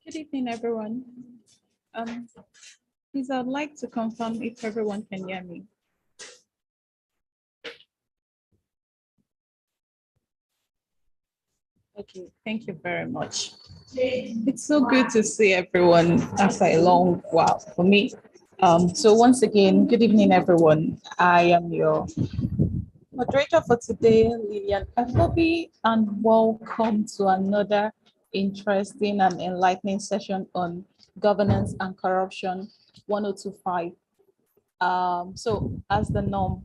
Good evening, everyone. Um, Please, I'd like to confirm if everyone can hear me. Okay, thank you very much. It's so good to see everyone after a long while for me. So once again, good evening, everyone. I am your moderator for today, Lillian Afobi, and welcome to another interesting and enlightening session on governance and corruption 1025. So as the norm,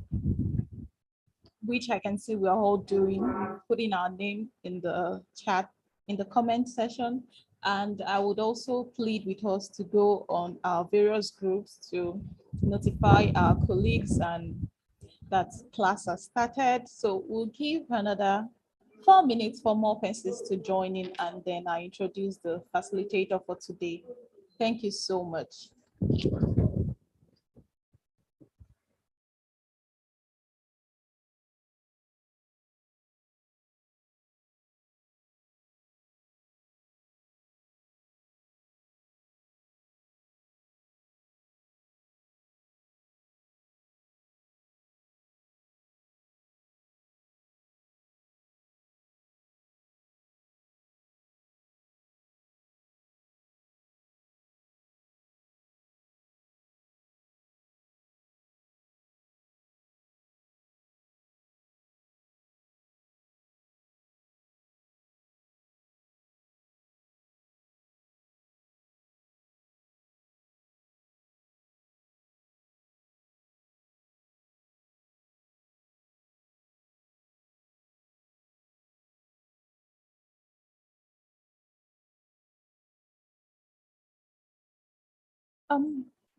which I can see we're all doing, putting our name in the chat, in the comment section. And I would also plead with us to go on our various groups to notify our colleagues and that class has started. So we'll give another 4 minutes for more persons to join in, and then I introduce the facilitator for today. Thank you so much.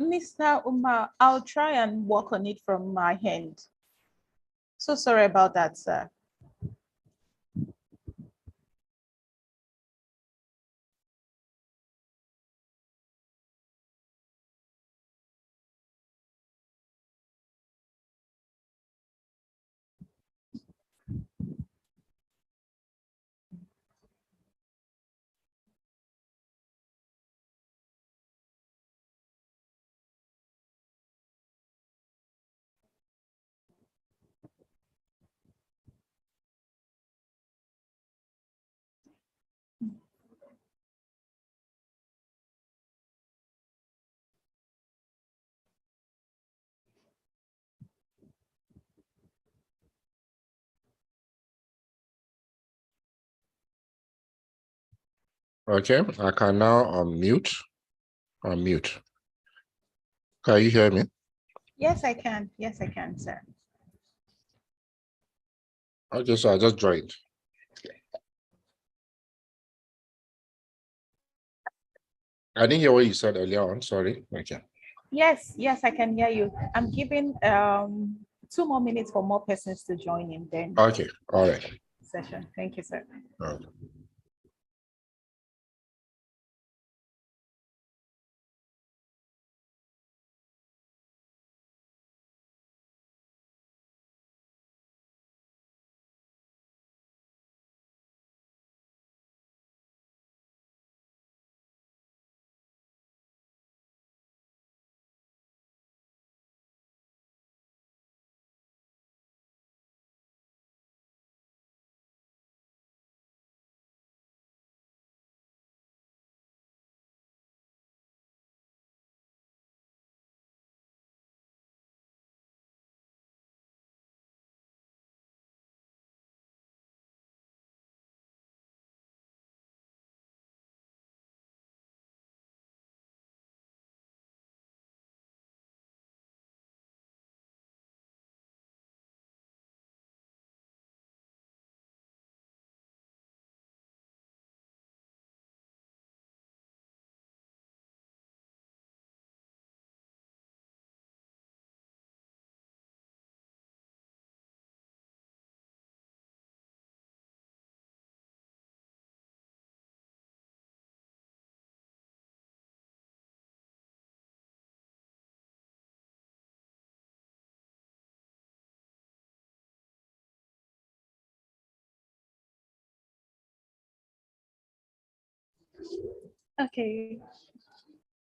Mr. Umar, I'll try and work on it from my end. So sorry about that, sir. Okay, I can now unmute. Unmute. Can you hear me? Yes, I can. Yes, I can, sir. Okay, so I just joined. I didn't hear what you said earlier on. Sorry. Okay. Yes, yes, I can hear you. I'm giving 2 more minutes for more persons to join in then. Okay. All right. Session. Thank you, sir. All right. Okay.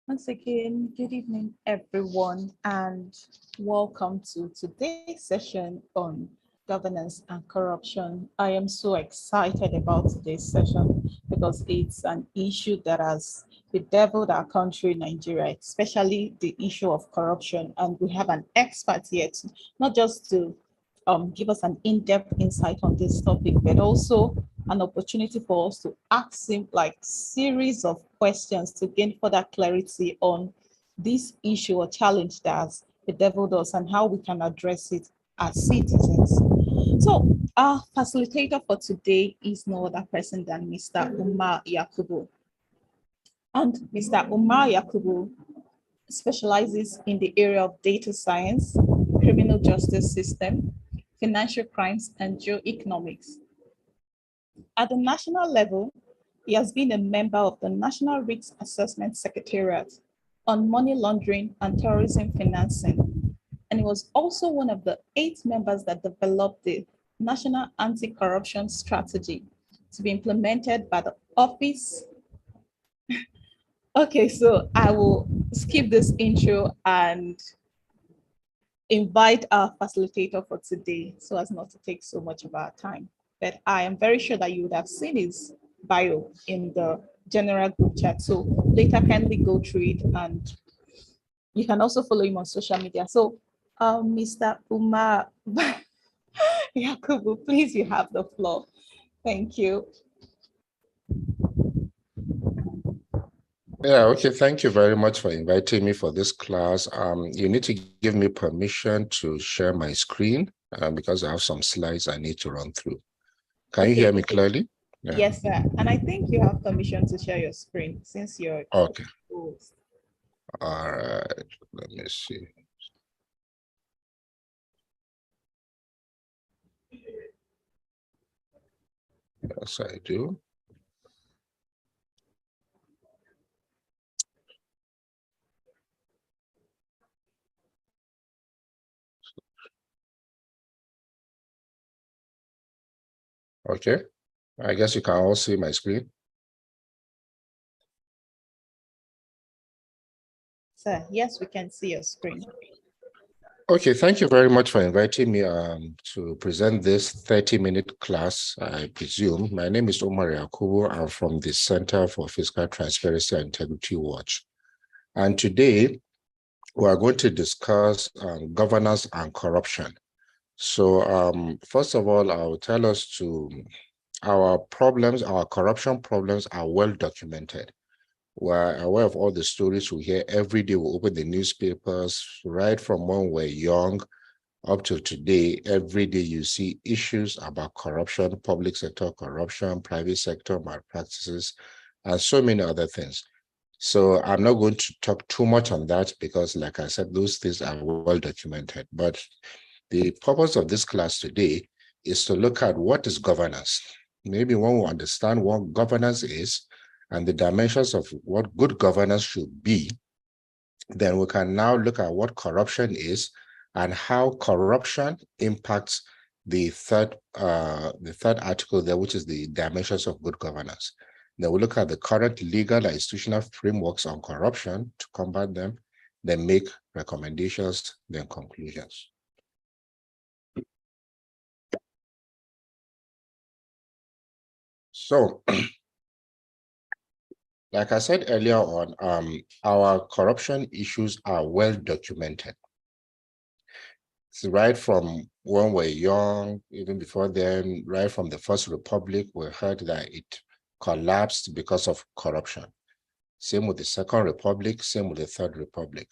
Once again, good evening, everyone, and welcome to today's session on governance and corruption. I am so excited about today's session because it's an issue that has bedeviled our country, Nigeria, especially the issue of corruption. And we have an expert here, not just to give us an in-depth insight on this topic, but also an opportunity for us to ask him like series of questions to gain further clarity on this issue or challenge that has bedeviled us and how we can address it as citizens. So our facilitator for today is no other person than Mr. Umar Yakubu. And Mr. Umar Yakubu specializes in the area of data science, criminal justice system, financial crimes, and geoeconomics. At the national level, he has been a member of the National Risk Assessment Secretariat on money laundering and terrorism financing. And he was also one of the 8 members that developed the National Anti-Corruption Strategy to be implemented by the Office. Okay, so I will skip this intro and invite our facilitator for today so as not to take so much of our time. But I am very sure that you would have seen his bio in the general group chat. So later kindly go through it, and you can also follow him on social media. So Mr. Umar Yakubu, please, you have the floor. Thank you. Yeah, okay. Thank you very much for inviting me for this class. You need to give me permission to share my screen because I have some slides I need to run through. Can you hear me clearly? Yeah. Yes, sir. And I think you have permission to share your screen since you're okay. All right. Let me see. Yes, I do. Okay. I guess you can all see my screen. Sir, yes, we can see your screen. Okay, thank you very much for inviting me to present this 30-minute class, I presume. My name is Umar Yakubu. I'm from the Center for Fiscal Transparency and Integrity Watch. And today, we are going to discuss governance and corruption. So first of all, I will tell us our corruption problems are well documented. We're aware of all the stories we hear every day. We open the newspapers, right from when we're young up to today. Every day you see issues about corruption, public sector corruption, private sector malpractices, and so many other things. So I'm not going to talk too much on that because, like I said, those things are well documented. But the purpose of this class today is to look at what is governance. Maybe when we understand what governance is and the dimensions of what good governance should be, then we can now look at what corruption is and how corruption impacts the third article there, which is the dimensions of good governance. Then we'll look at the current legal and institutional frameworks on corruption to combat them, then make recommendations, then conclusions. So, like I said earlier on, our corruption issues are well documented. So right from when we're young, even before then, right from the First Republic, we heard that it collapsed because of corruption. Same with the Second Republic, same with the Third Republic.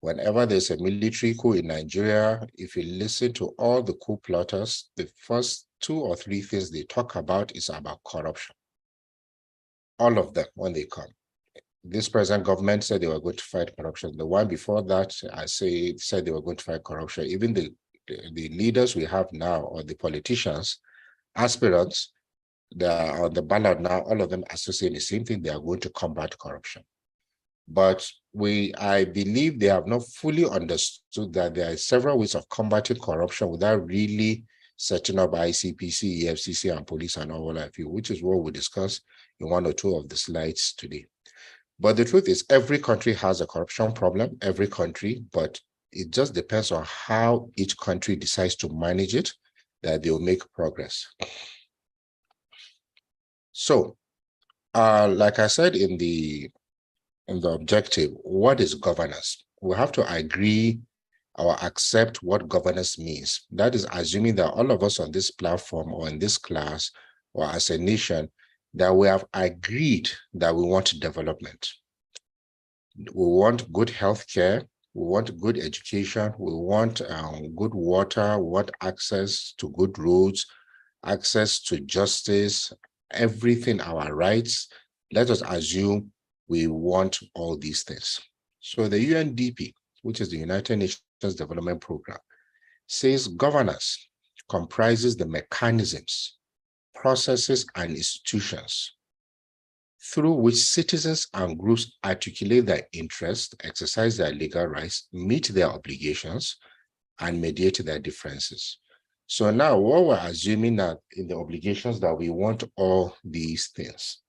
Whenever there's a military coup in Nigeria, if you listen to all the coup plotters, the first 2 or 3 things they talk about is about corruption. All of them when they come. This present government said they were going to fight corruption. The one before that, said they were going to fight corruption. Even the leaders we have now, or the politicians, aspirants that are on the ballot now, all of them are saying the same thing. They are going to combat corruption. But I believe they have not fully understood that there are several ways of combating corruption without really setting up ICPC, EFCC, and police and all of you, which is what we discuss in one or two of the slides today. But the truth is, every country has a corruption problem, every country, but it just depends on how each country decides to manage it, that they'll make progress. So, like I said in the objective, what is governance? We have to agree or accept what governance means. That is assuming that all of us on this platform or in this class or as a nation, that we have agreed that we want development. We want good healthcare, we want good education, we want good water, we want access to good roads, access to justice, everything, our rights. Let us assume we want all these things. So the UNDP, which is the United Nations Development Program, says governance comprises the mechanisms, processes, and institutions through which citizens and groups articulate their interests, exercise their legal rights, meet their obligations, and mediate their differences. So now what we're assuming that in the obligations that we want all these things.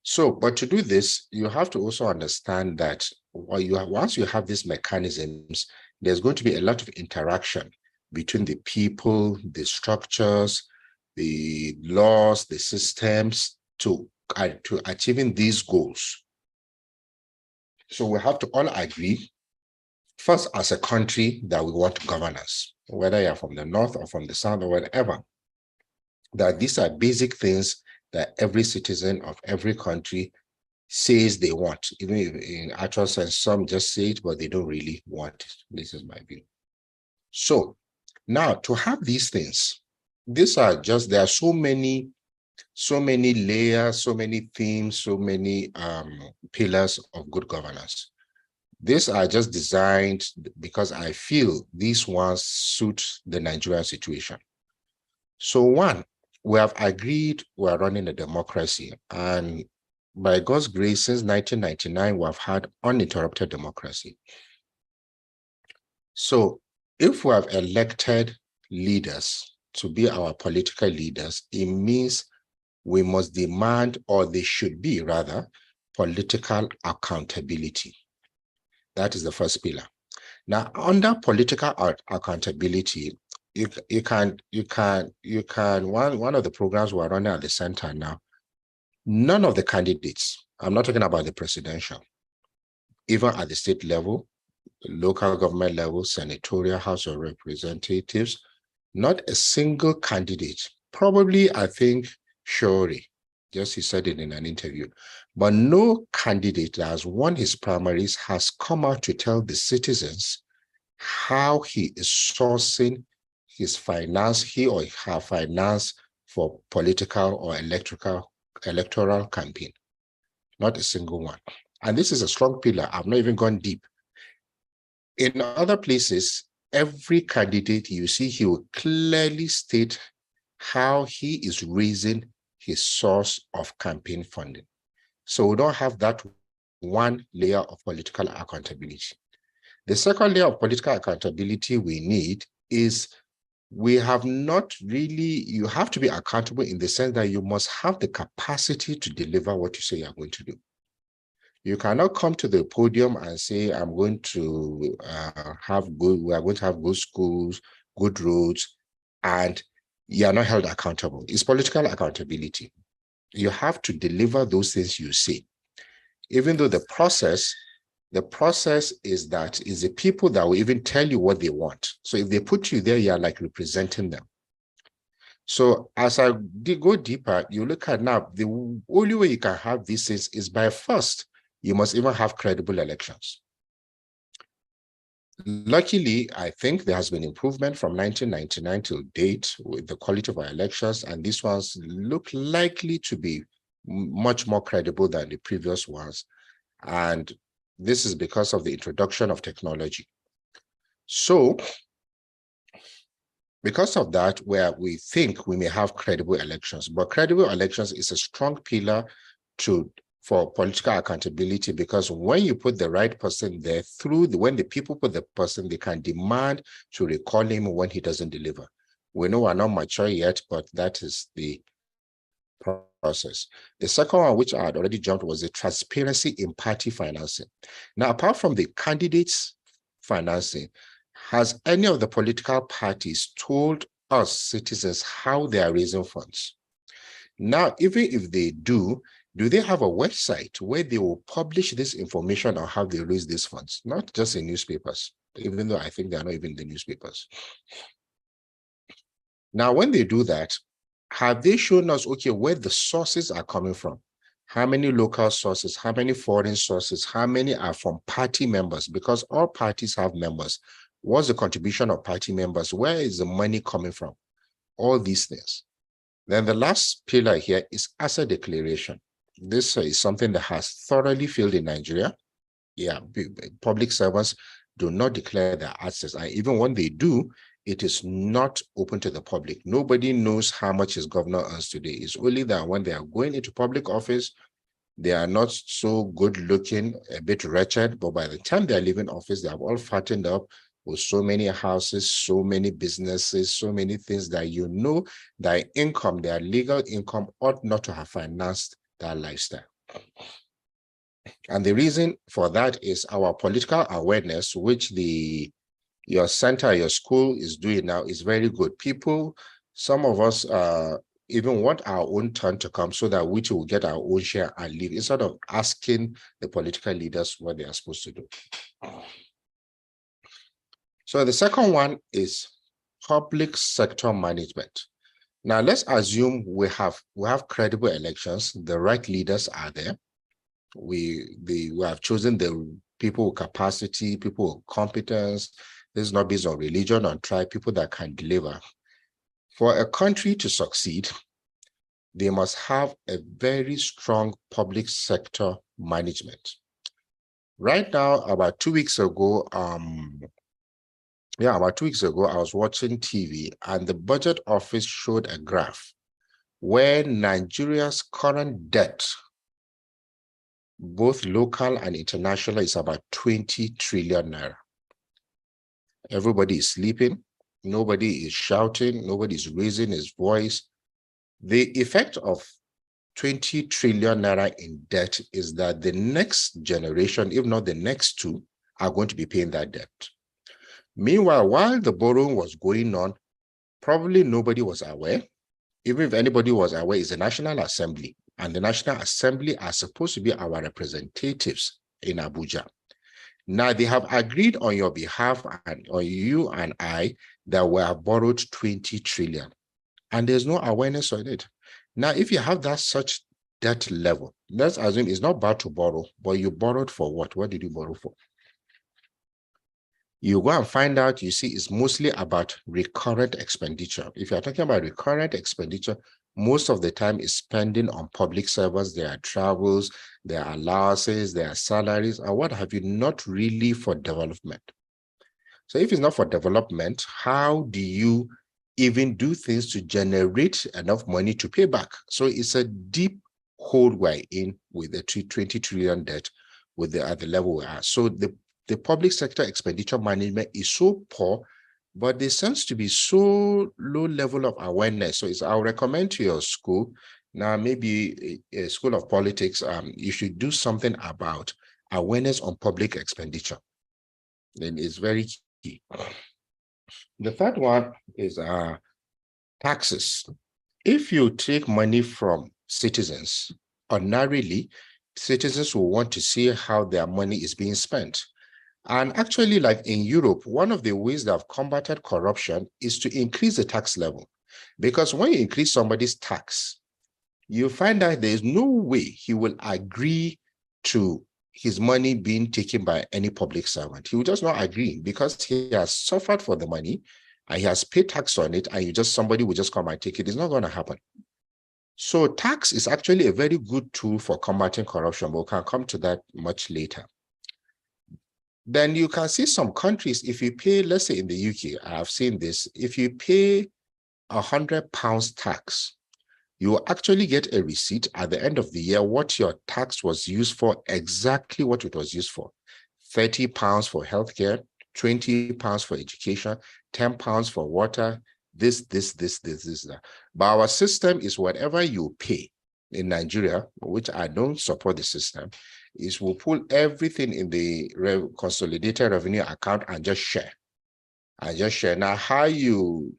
So, but to do this, you have to also understand that once you have these mechanisms, there's going to be a lot of interaction between the people, the structures, the laws, the systems to achieving these goals. So we have to all agree, first as a country, that we want governance, whether you're from the north or from the south or whatever, that these are basic things that every citizen of every country says they want. Even if in actual sense, some just say it, but they don't really want it. This is my view. So now to have these things, these are just, there are so many layers, so many themes, so many pillars of good governance. These are just designed because I feel these ones suit the Nigerian situation. So one, we have agreed we are running a democracy, and by God's grace, since 1999, we have had uninterrupted democracy. So if we have elected leaders to be our political leaders, it means we must demand, or they should be rather, political accountability. That is the first pillar. Now, under political accountability, you can one of the programs we're running at the center now, none of the candidates, I'm not talking about the presidential, even at the state level, local government level, senatorial, House of Representatives, not a single candidate, probably I think Shori, just he said it in an interview, but no candidate that has won his primaries has come out to tell the citizens how he is sourcing his finance, he or her finance for political or electoral campaign. Not a single one. And this is a strong pillar. I've not even gone deep. In other places, every candidate you see, he will clearly state how he is raising his source of campaign funding. So we don't have that one layer of political accountability. The second layer of political accountability we need is we have not really, you have to be accountable in the sense that you must have the capacity to deliver what you say you're going to do. You cannot come to the podium and say, I'm going to we are going to have good schools, good roads, and you are not held accountable. It's political accountability. You have to deliver those things you say. Even though the process is that is the people that will even tell you what they want. So if they put you there, you're like representing them. So as I go deeper, you look at now, the only way you can have these things is by first, you must even have credible elections. Luckily, I think there has been improvement from 1999 till date with the quality of our elections, and these ones look likely to be much more credible than the previous ones. And this is because of the introduction of technology. So, because of that, where we think we may have credible elections, but credible elections is a strong pillar for political accountability, because when you put the right person there, when the people put the person, they can demand to recall him when he doesn't deliver. We know we're not mature yet, but that is the process. The second one, which I had already jumped, was the transparency in party financing. Now, apart from the candidates' financing, has any of the political parties told us citizens how they are raising funds? Now, even if they do they have a website where they will publish this information on how they raise these funds? Not just in newspapers, even though I think they are not even in the newspapers. Now, when they do that, have they shown us, okay, where the sources are coming from? How many local sources, how many foreign sources, how many are from party members? Because all parties have members. What's the contribution of party members? Where is the money coming from? All these things. Then the last pillar here is asset declaration. This is something that has thoroughly failed in Nigeria. Yeah, public servants do not declare their assets. And even when they do, it is not open to the public. Nobody knows how much his governor earns today. It's only that when they are going into public office, they are not so good looking, a bit wretched, but by the time they are leaving office, they have all fattened up with so many houses, so many businesses, so many things that you know their income, their legal income ought not to have financed that lifestyle. And the reason for that is our political awareness, which your center, your school is doing now, is very good. People, some of us even want our own turn to come so that we too will get our own share and leave, instead of asking the political leaders what they are supposed to do. So the second one is public sector management. Now let's assume we have credible elections, the right leaders are there. We have chosen the people with capacity, people with competence. This is not based on religion, on tribe, people that can deliver. For a country to succeed, they must have a very strong public sector management. Right now, about 2 weeks ago, I was watching TV and the budget office showed a graph where Nigeria's current debt, both local and international, is about 20 trillion naira. Everybody is sleeping. Nobody is shouting. Nobody is raising his voice. The effect of 20 trillion naira in debt is that the next generation, if not the next two, are going to be paying that debt. Meanwhile, while the borrowing was going on, probably nobody was aware. Even if anybody was aware, it's the National Assembly. And the National Assembly are supposed to be our representatives in Abuja. Now, they have agreed on your behalf, and on you and I, that we have borrowed 20 trillion. And there's no awareness on it. Now, if you have that such debt level, let's assume it's not bad to borrow, but you borrowed for what? What did you borrow for? You go and find out, you see, it's mostly about recurrent expenditure. If you're talking about recurrent expenditure, most of the time is spending on public servants, their travels, their allowances, their salaries, and what have you, not really for development. So if it's not for development, how do you even do things to generate enough money to pay back? So it's a deep hole we're in with the 20 trillion debt at the level we are. So the public sector expenditure management is so poor, but there seems to be so low level of awareness. So I'll recommend to your school, now maybe a school of politics, you should do something about awareness on public expenditure. Then it's very key. The third one is taxes. If you take money from citizens, ordinarily, citizens will want to see how their money is being spent. And actually, like in Europe, one of the ways that have combated corruption is to increase the tax level. Because when you increase somebody's tax, you find that there is no way he will agree to his money being taken by any public servant. He will just not agree because he has suffered for the money and he has paid tax on it, and somebody will just come and take it. It's not going to happen. So tax is actually a very good tool for combating corruption, but we can come to that much later. Then you can see some countries, if you pay, let's say in the UK, I have seen this, if you pay £100 tax, you will actually get a receipt at the end of the year what your tax was used for, exactly what it was used for. £30 for healthcare, £20 for education, £10 for water, this, that. But our system is whatever you pay in Nigeria, which I don't support the system, is we'll pull everything in the consolidated revenue account and just share. Now, how you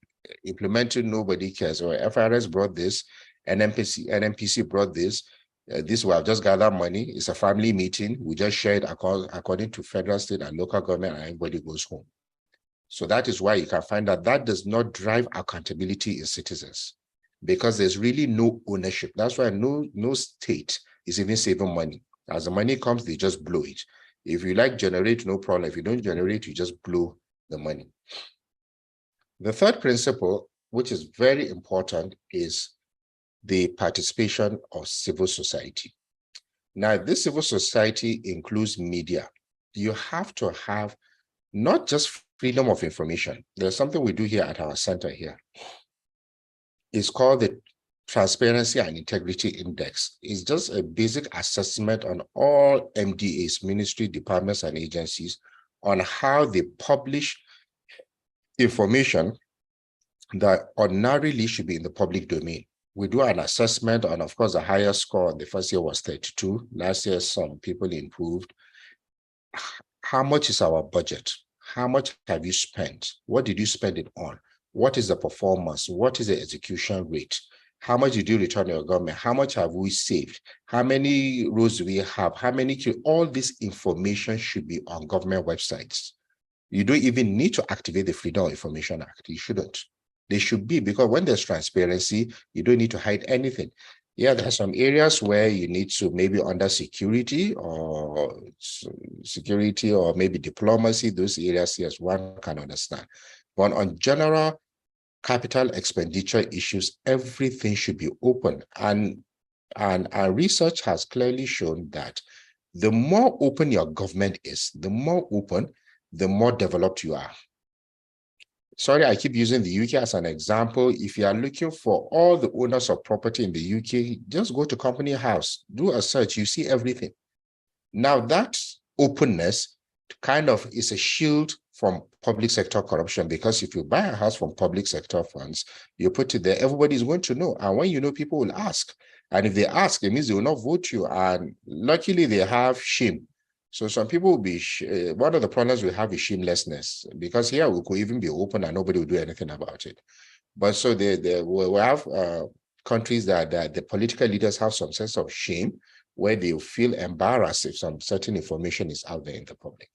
implement it, nobody cares. Or FRS brought this, NMPC brought this. This we have just gathered money. It's a family meeting. We just share it according to federal, state, and local government, and everybody goes home. So that is why you can find that does not drive accountability in citizens, because there's really no ownership. That's why no state is even saving money. As the money comes, they just blow it. If you like generate, no problem. If you don't generate, you just blow the money. The third principle, which is very important, is the participation of civil society. Now, this civil society includes media. You have to have not just freedom of information. There's something we do here at our center here. It's called the Transparency and Integrity Index. It's just a basic assessment on all MDAs, ministry, departments, and agencies on how they publish information that ordinarily should be in the public domain. We do an assessment, and of course, the highest score on the first year was 32. Last year, some people improved. How much is our budget? How much have you spent? What did you spend it on? What is the performance? What is the execution rate? How much did you return to your government? How much have we saved? How many roads do we have? How many? All this information should be on government websites. You don't even need to activate the Freedom of Information Act. You shouldn't. They should be, because when there's transparency, you don't need to hide anything. Yeah, there are some areas where you need to maybe under security or maybe diplomacy, those areas, yes, one can understand. But on general capital expenditure issues, everything should be open. And our research has clearly shown that the more open your government is, the more open, the more developed you are. Sorry, I keep using the UK as an example. If you are looking for all the owners of property in the UK, just go to Company House, do a search, you see everything. Now that openness kind of is a shield from public sector corruption, because if you buy a house from public sector funds, you put it there, everybody is going to know. And when you know, people will ask. And if they ask, it means they will not vote you. And luckily they have shame. So some people will be, one of the problems we have is shamelessness, because here we could even be open and nobody will do anything about it. But so we have countries that the political leaders have some sense of shame, where they feel embarrassed if some certain information is out there in the public.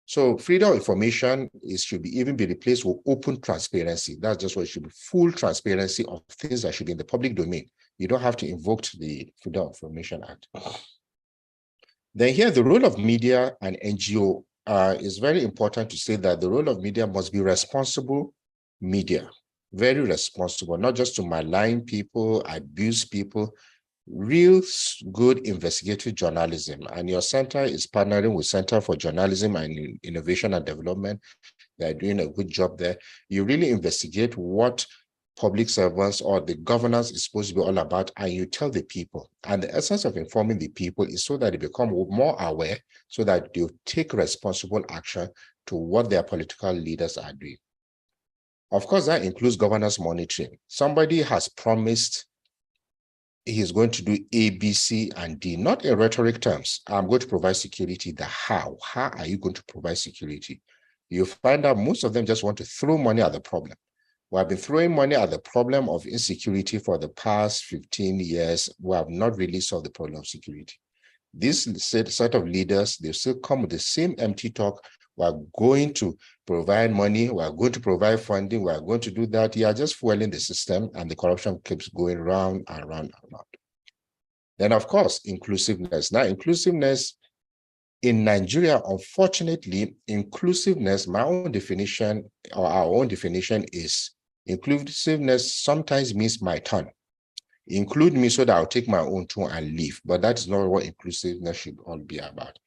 So freedom of information should even be replaced with open transparency. That's just what it should be, full transparency of things that should be in the public domain. You don't have to invoke the Freedom of Information Act. Then here, the role of media and NGO is very important to say that the role of media must be responsible media, very responsible, not just to malign people, abuse people, real good investigative journalism. And your center is partnering with Center for Journalism and Innovation and Development. They're doing a good job there. You really investigate what public servants or the governance is supposed to be all about, and you tell the people. And the essence of informing the people is so that they become more aware, so that they'll take responsible action to what their political leaders are doing. Of course, that includes governance monitoring. Somebody has promised he's going to do A, B, C, and D, not in rhetoric terms. I'm going to provide security. The how are you going to provide security? You find out most of them just want to throw money at the problem. We have been throwing money at the problem of insecurity for the past 15 years. We have not really solved the problem of security. This set of leaders, they still come with the same empty talk. We are going to provide money. We are going to provide funding. We are going to do that. You are just fueling the system, and the corruption keeps going round and round and round. Then, of course, inclusiveness. Now, inclusiveness in Nigeria, unfortunately, inclusiveness, my own definition or our own definition is inclusiveness sometimes means my turn. Include me so that I'll take my own turn and leave. But that is not what inclusiveness should all be about.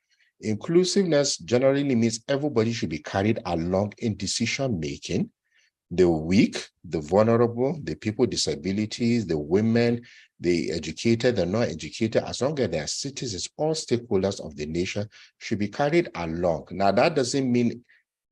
Inclusiveness generally means everybody should be carried along in decision-making. The weak, the vulnerable, the people with disabilities, the women, the educated, the non-educated, as long as they are citizens, all stakeholders of the nation should be carried along. Now, that doesn't mean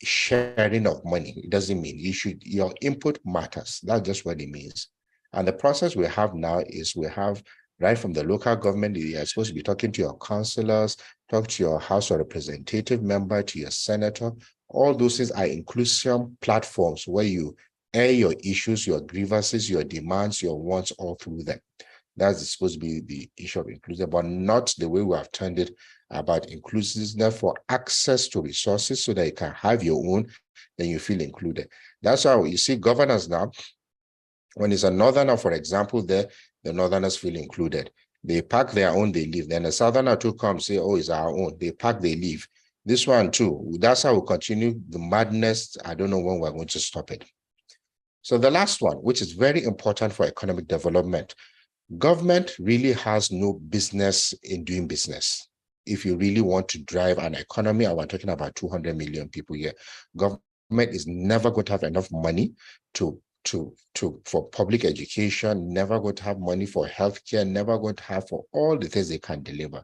sharing of money. It doesn't mean your input matters. That's just what it means. And the process we have now is we have right from the local government, you're supposed to be talking to your councillors, talk to your House of Representative member, to your senator. All those things are inclusion platforms where you air your issues, your grievances, your demands, your wants all through them. That's supposed to be the issue of inclusion, but not the way we have turned it about inclusiveness for access to resources so that you can have your own, then you feel included. That's how you see governors now. When it's a northerner, for example, the northerners feel included. They pack their own, they leave. Then a southerner too comes, say, oh, it's our own. They pack, they leave. This one too, that's how we continue the madness. I don't know when we're going to stop it. So the last one, which is very important for economic development, government really has no business in doing business. If you really want to drive an economy, and we're talking about 200 million people here, government is never going to have enough money for public education, never going to have money for healthcare, never going to have for all the things they can deliver.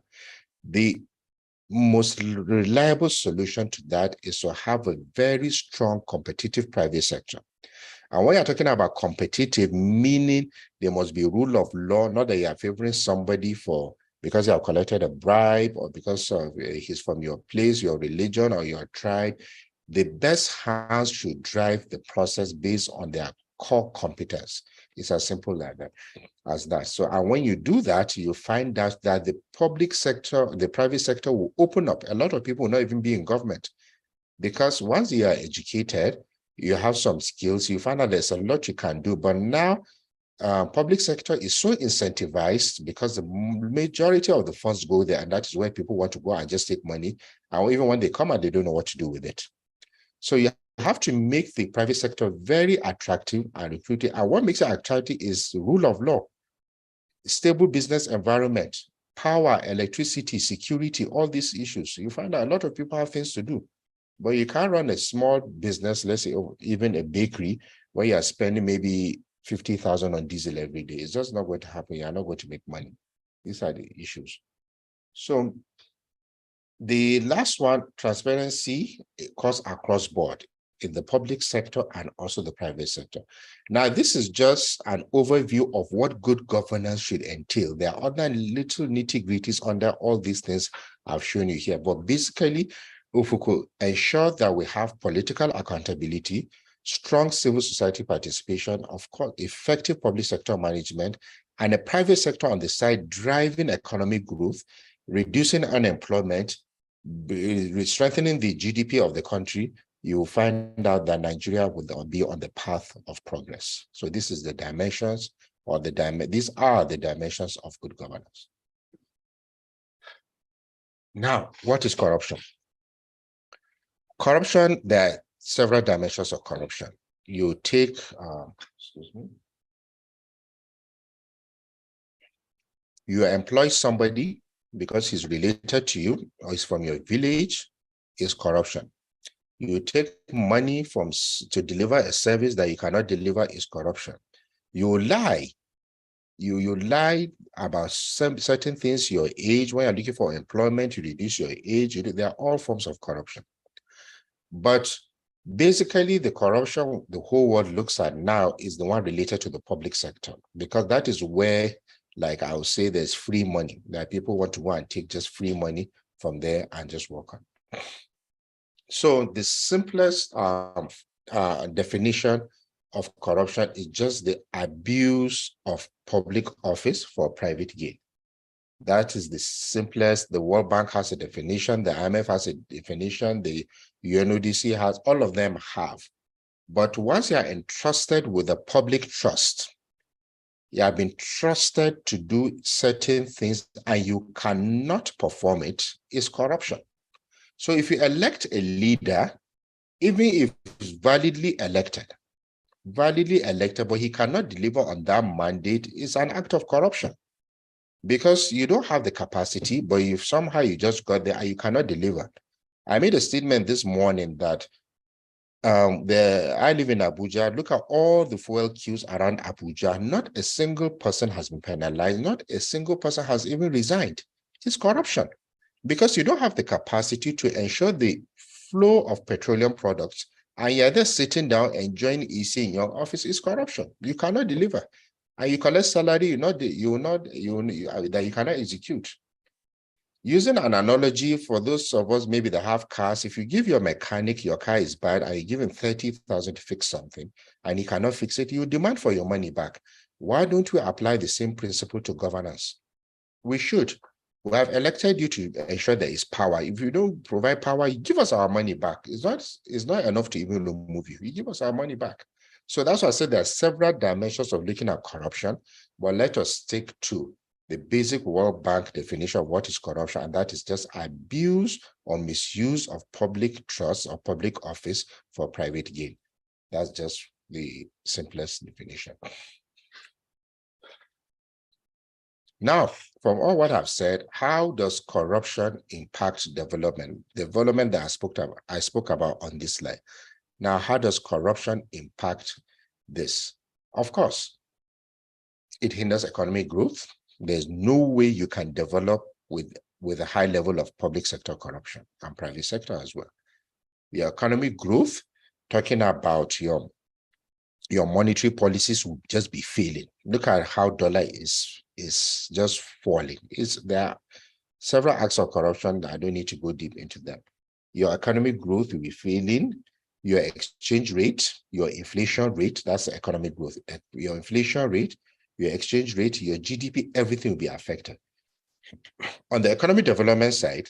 The most reliable solution to that is to have a very strong competitive private sector. And when you're talking about competitive, meaning there must be rule of law, not that you are favoring somebody because you have collected a bribe or because he's from your place, your religion, or your tribe. The best hands should drive the process based on their core competence. It's as simple as that. So, and when you do that, you find out that the public sector, the private sector will open up. A lot of people will not even be in government because once you are educated, you have some skills, you find out there's a lot you can do. But now, public sector is so incentivized because the majority of the funds go there, and that is where people want to go and just take money. And even when they come out, they don't know what to do with it. So you have to make the private sector very attractive and recruiting. And what makes it attractive is the rule of law, stable business environment, power, electricity, security, all these issues. You find out a lot of people have things to do. But you can't run a small business, let's say even a bakery, where you are spending maybe 50,000 on diesel every day. It's just not going to happen. You're not going to make money. These are the issues. So the last one, transparency, comes across board in the public sector and also the private sector. Now, this is just an overview of what good governance should entail. There are other little nitty-gritties under all these things I've shown you here. But basically, if we could ensure that we have political accountability, strong civil society participation, of course, effective public sector management, and a private sector on the side driving economic growth, reducing unemployment, strengthening the GDP of the country, you will find out that Nigeria will be on the path of progress. So this is the dimensions, or these are the dimensions of good governance. Now, what is corruption? Corruption, there are several dimensions of corruption. You take, you employ somebody because he's related to you or he's from your village, is corruption. You take money to deliver a service that you cannot deliver, is corruption. You lie. You lie about certain things, your age. When you're looking for employment, you reduce your age. They are all forms of corruption. But basically, the corruption the whole world looks at now is the one related to the public sector, because that is where, like I would say, there's free money, that people want to go and take just free money from there and just work on. So the simplest definition of corruption is just the abuse of public office for private gain. That is the simplest. The World Bank has a definition, the IMF has a definition, the UNODC has, all of them have. But once you are entrusted with a public trust, you have been trusted to do certain things and you cannot perform it, is corruption. So if you elect a leader, even if he's validly elected, but he cannot deliver on that mandate, is an act of corruption. Because you don't have the capacity, but if somehow you just got there and you cannot deliver. I made a statement this morning that I live in Abuja. Look at all the fuel queues around Abuja. Not a single person has been penalized. Not a single person has even resigned. It's corruption. Because you don't have the capacity to ensure the flow of petroleum products, and you're just sitting down enjoying EC in your office is corruption. You cannot deliver. And you collect salary that you cannot execute. Using an analogy for those of us maybe that have cars, if you give your mechanic your car is bad and you give him 30,000 to fix something and he cannot fix it, you demand for your money back. Why don't we apply the same principle to governance? We should. We have elected you to ensure there is power. If you don't provide power, you give us our money back. It's not enough to even remove you. You give us our money back. So that's why I said there are several dimensions of looking at corruption, but let us stick to the basic World Bank definition of what is corruption, and that is just abuse or misuse of public trust or public office for private gain. That's just the simplest definition. Now, from all what I've said, how does corruption impact development? Development that I spoke about on this slide. Now, how does corruption impact this? Of course, it hinders economic growth. There's no way you can develop with a high level of public sector corruption and private sector as well. The economic growth, talking about your monetary policies will just be failing. Look at how dollar is just falling. There are several acts of corruption that I don't need to go deep into them. Your economic growth will be failing. Your exchange rate, your inflation rate, that's the economic growth. Your inflation rate, your exchange rate, your GDP, everything will be affected. On the economic development side,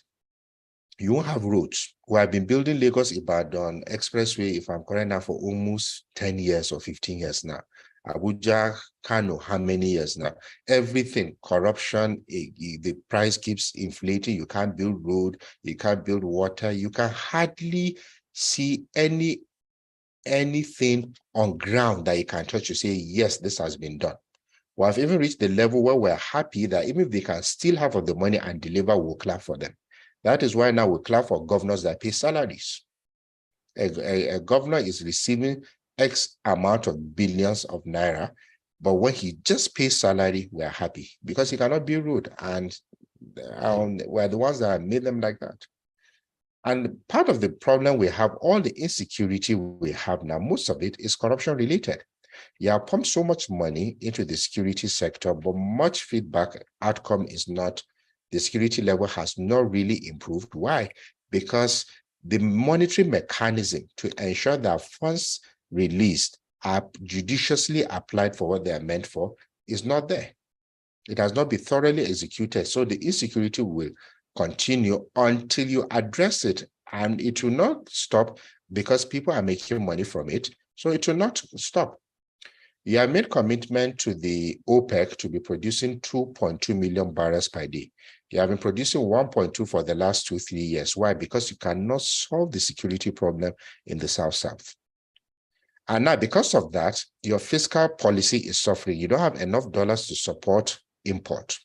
you won't have roads. We have been building Lagos-Ibadan Expressway, if I'm correct now, for almost 10 years or 15 years now. Abuja, Kano, how many years now? Everything, corruption, the price keeps inflating. You can't build road, you can't build water, you can hardly see anything on ground that you can touch to say, yes, this has been done. We have even reached the level where we're happy that even if they can still have the money and deliver, we'll clap for them. That is why now we clap for governors that pay salaries. A governor is receiving X amount of billions of naira, but when he just pays salary, we're happy because he cannot build road, and we're the ones that have made them like that. And part of the problem we have, all the insecurity we have now, most of it is corruption related. You have pumped so much money into the security sector, but much feedback outcome is not, the security level has not really improved. Why? Because the monetary mechanism to ensure that funds released are judiciously applied for what they are meant for is not there. It has not been thoroughly executed. So the insecurity will continue until you address it, and it will not stop because people are making money from it. So it will not stop. You have made commitment to the OPEC to be producing 2.2 million barrels per day. You have been producing 1.2 for the last 2-3 years. Why? Because you cannot solve the security problem in the South. And now, because of that, your fiscal policy is suffering. You don't have enough dollars to support import.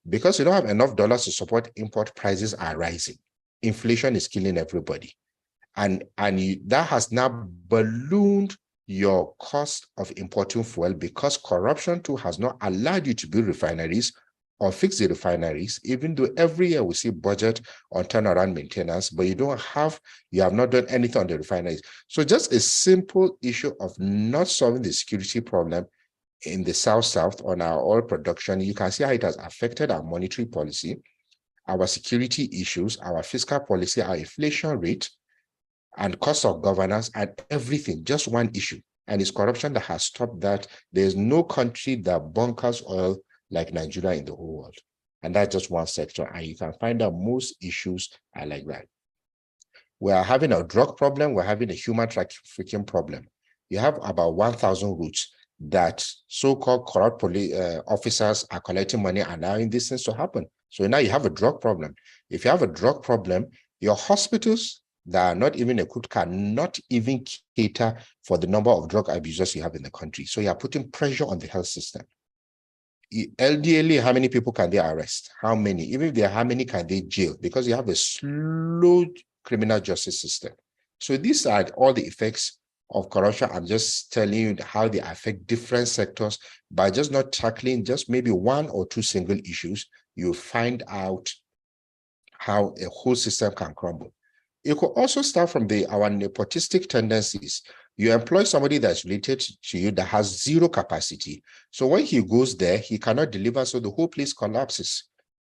Because you don't have enough dollars to support import, prices are rising. Inflation is killing everybody. And that has now ballooned your cost of importing fuel because corruption too has not allowed you to build refineries or fix the refineries, even though every year we see budget on turnaround maintenance, but you have not done anything on the refineries. So just a simple issue of not solving the security problem in the South on our oil production, you can see how it has affected our monetary policy, our security issues, our fiscal policy, our inflation rate, and cost of governance, and everything, just one issue. And it's corruption that has stopped that. There's no country that bunkers oil like Nigeria in the whole world. And that's just one sector. And you can find out most issues are like that. We are having a drug problem. We're having a human trafficking problem. You have about 1,000 routes that so-called corrupt police officers are collecting money and allowing these things to happen. So now you have a drug problem. If you have a drug problem, your hospitals that are not even equipped cannot even cater for the number of drug abusers you have in the country. So you are putting pressure on the health system. LDLE, how many people can they arrest? How many? Even if they are, how many can they jail? Because you have a slow criminal justice system. So these are all the effects of corruption. I'm just telling you how they affect different sectors. By just not tackling just maybe one or two single issues, you find out how a whole system can crumble. It could also start from our nepotistic tendencies. You employ somebody that's related to you that has zero capacity. So when he goes there, he cannot deliver, so the whole place collapses.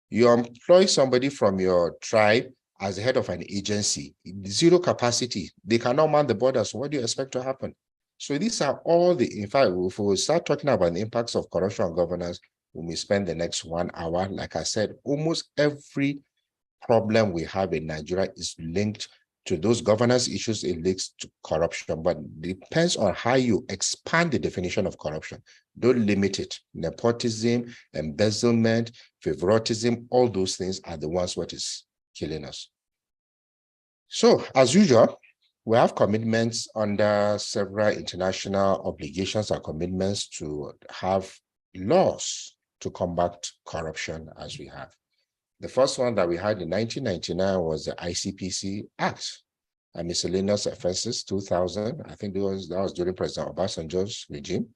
You employ somebody from your tribe as the head of an agency, zero capacity. They cannot man the borders. What do you expect to happen? So these are all in fact, if we start talking about the impacts of corruption on governance, we may spend the next 1 hour. Like I said, almost every problem we have in Nigeria is linked to those governance issues. It links to corruption, but it depends on how you expand the definition of corruption. Don't limit it. Nepotism, embezzlement, favoritism, all those things are the ones what is killing us. So as usual, we have commitments under several international obligations and commitments to have laws to combat corruption as we have. The first one that we had in 1999 was the ICPC Act, and Miscellaneous Offenses 2000. I think that was during President Obasanjo's regime.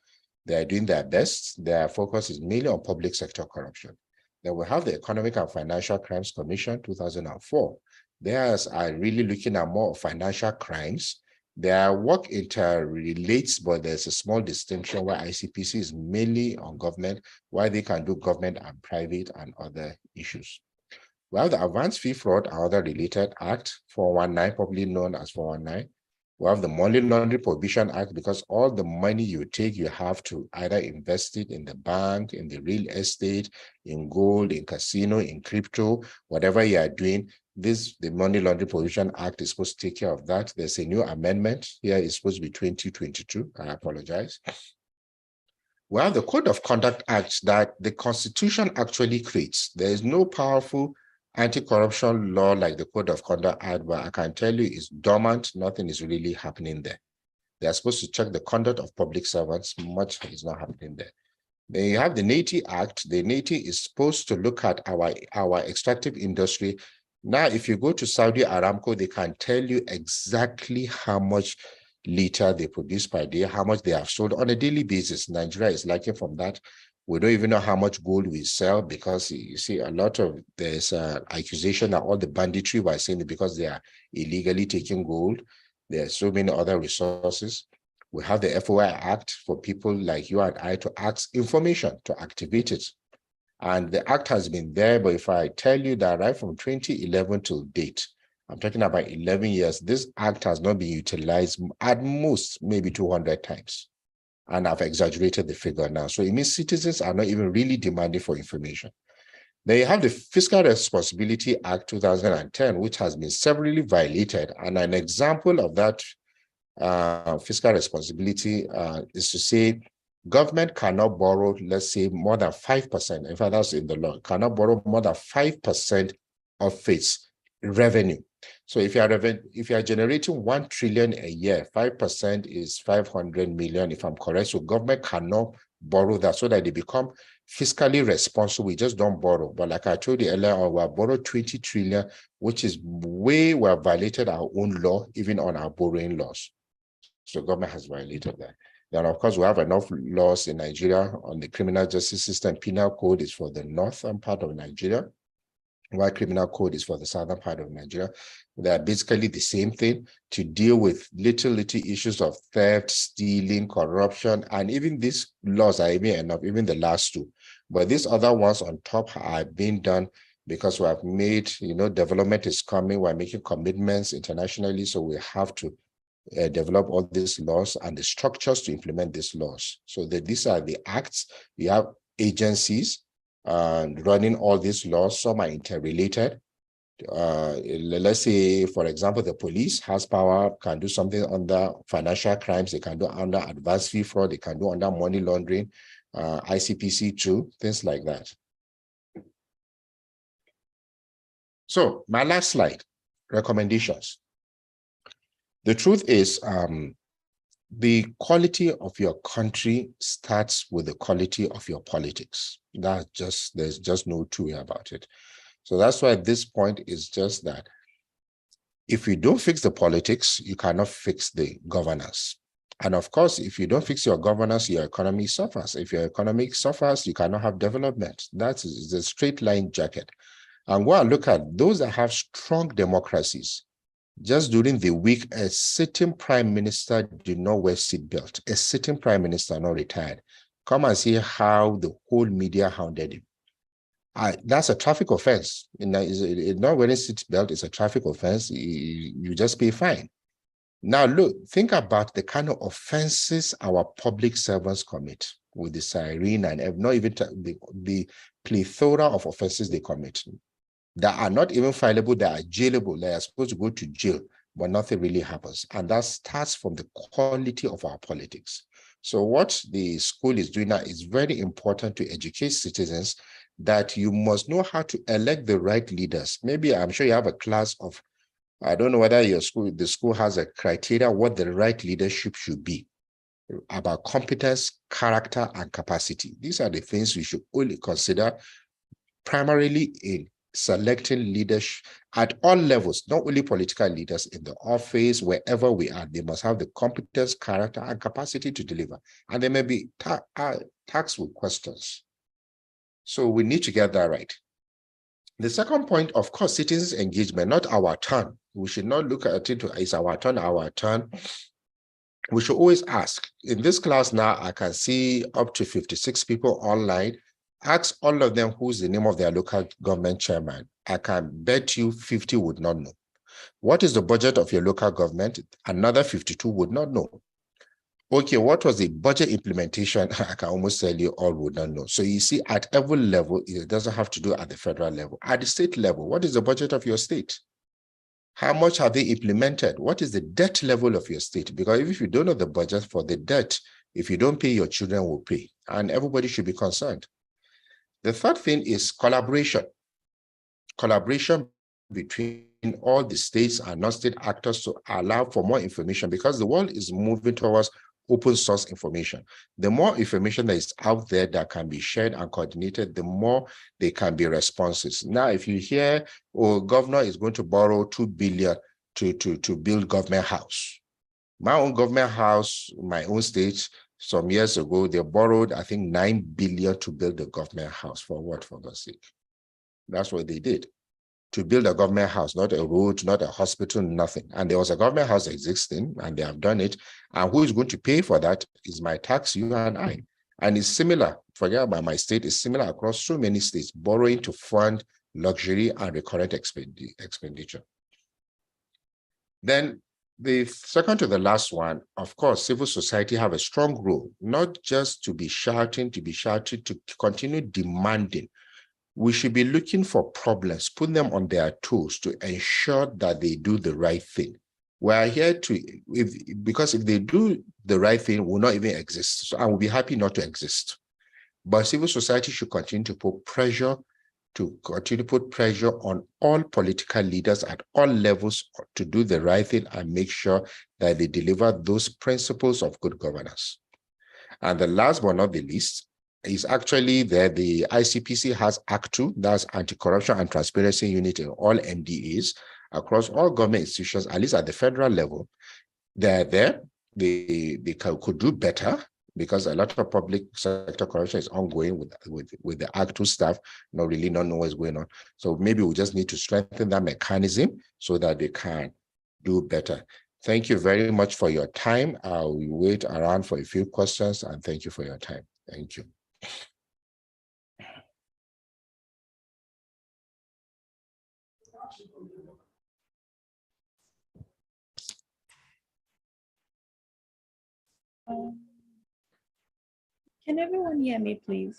They are doing their best. Their focus is mainly on public sector corruption. Then we have the Economic and Financial Crimes Commission 2004. Theirs are really looking at more financial crimes. Their work interrelates, but there's a small distinction where ICPC is mainly on government, while they can do government and private and other issues. We have the Advanced Fee Fraud and Other Related Act, 419, probably known as 419. We have the Money Laundering Prohibition Act, because all the money you take, you have to either invest it in the bank, in the real estate, in gold, in casino, in crypto, whatever you are doing. The Money Laundering Prohibition Act is supposed to take care of that. There's a new amendment here. It's supposed to be 2022. I apologize. We have the Code of Conduct Act that the Constitution actually creates. There is no powerful anti-corruption law like the Code of Conduct Act, but I can tell you it's dormant. Nothing is really happening there. They are supposed to check the conduct of public servants. Much is not happening there. Then you have the NATI Act. The NATI is supposed to look at our extractive industry. Now, if you go to Saudi Aramco, they can tell you exactly how much liter they produce per day, how much they have sold on a daily basis. Nigeria is lacking from that. We don't even know how much gold we sell, because you see there's accusation that all the banditry were saying it because they are illegally taking gold. There are so many other resources. We have the FOI Act for people like you and I to ask information, to activate it. And the act has been there, but if I tell you that right from 2011 to date, I'm talking about 11 years, this act has not been utilized at most maybe 200 times. And I've exaggerated the figure now. So it means citizens are not even really demanding for information. Then you have the Fiscal Responsibility Act 2010, which has been severely violated. And an example of that fiscal responsibility is to say government cannot borrow, let's say, more than 5%. In fact, that's in the law, cannot borrow more than 5% of its revenue. So if you are generating 1 trillion a year, 5% is 500 million, if I'm correct. So government cannot borrow that, so that they become fiscally responsible. We just don't borrow. But like I told you earlier on, we have borrowed 20 trillion, which is we have violated our own law, even on our borrowing laws. So government has violated that. Then, of course, we have enough laws in Nigeria on the criminal justice system. Penal code is for the northern part of Nigeria, while criminal code is for the southern part of Nigeria. They are basically the same thing, to deal with little issues of theft, stealing, corruption, and even these laws are even enough, even the last two. But these other ones on top are being done because we have made, development is coming. We're making commitments internationally, so we have to develop all these laws and the structures to implement these laws. So these are the acts. We have agencies running all these laws. Some are interrelated. Let's say, for example, the police has power, can do something under financial crimes. They can do under advanced fee fraud. They can do under money laundering, ICPC too, things like that. So my last slide, recommendations. The truth is, the quality of your country starts with the quality of your politics. There's just no two way about it. So that's why this point is just that if you don't fix the politics, you cannot fix the governance. And of course, if you don't fix your governance, your economy suffers. If your economy suffers, you cannot have development. That is a straight line jacket. And go and look at those that have strong democracies. Just during the week, a sitting prime minister did not wear seatbelt. A sitting prime minister, not retired. Come and see how the whole media hounded him. That's a traffic offense. Not wearing seatbelt is a traffic offense. You just pay fine. Now, look, think about the kind of offenses our public servants commit with the siren and not even the plethora of offenses they commit that are not even fileable, that are jailable. They are supposed to go to jail, but nothing really happens. And that starts from the quality of our politics. So what the school is doing now is very important to educate citizens that you must know how to elect the right leaders. Maybe I'm sure you have a class of, I don't know whether the school has a criteria what the right leadership should be about competence, character, and capacity. These are the things we should only consider primarily in selecting leadership at all levels, not only political leaders in the office, wherever we are. They must have the competence, character, and capacity to deliver. And they may be taxed with questions. So we need to get that right. The second point, of course, citizens' engagement, not our turn. We should not look at it as our turn, our turn. We should always ask. In this class now, I can see up to 56 people online. Ask all of them who's the name of their local government chairman. I can bet you 50 would not know. What is the budget of your local government? Another 52 would not know. Okay, what was the budget implementation? I can almost tell you all would not know. So you see, at every level, it doesn't have to do at the federal level. At the state level, what is the budget of your state? How much have they implemented? What is the debt level of your state? Because if you don't know the budget for the debt, if you don't pay, your children will pay. And everybody should be concerned. The third thing is collaboration. Collaboration between all the states and non-state actors to allow for more information, because the world is moving towards open source information. The more information that is out there that can be shared and coordinated, the more they can be responses. Now, if you hear, oh, governor is going to borrow 2 billion to build government house. My own government house, my own state, some years ago, they borrowed, I think, 9 billion to build the government house. For what, for God's sake? That's what they did. To build a government house, not a road, not a hospital, nothing. And there was a government house existing, and they have done it. And who is going to pay for that is my tax, you and I. And it's similar, forget about my state, it's similar across so many states, borrowing to fund luxury and recurrent expenditure. Then the second to the last one, of course, civil society have a strong role, not just to be shouting, to continue demanding. We should be looking for problems, put them on their toes to ensure that they do the right thing. We are here because if they do the right thing, we'll not even exist. So I will be happy not to exist. But civil society should continue to put pressure on all political leaders at all levels to do the right thing and make sure that they deliver those principles of good governance. And the last but not the least is actually that the ICPC has Act 2, that's Anti-Corruption and Transparency Unit in all MDAs across all government institutions, at least at the federal level. They're there, they could do better, because a lot of public sector corruption is ongoing with the Act 2 staff, not know what's going on. So maybe we just need to strengthen that mechanism so that they can do better. Thank you very much for your time. I'll wait around for a few questions, and thank you for your time. Thank you. Can everyone hear me, please?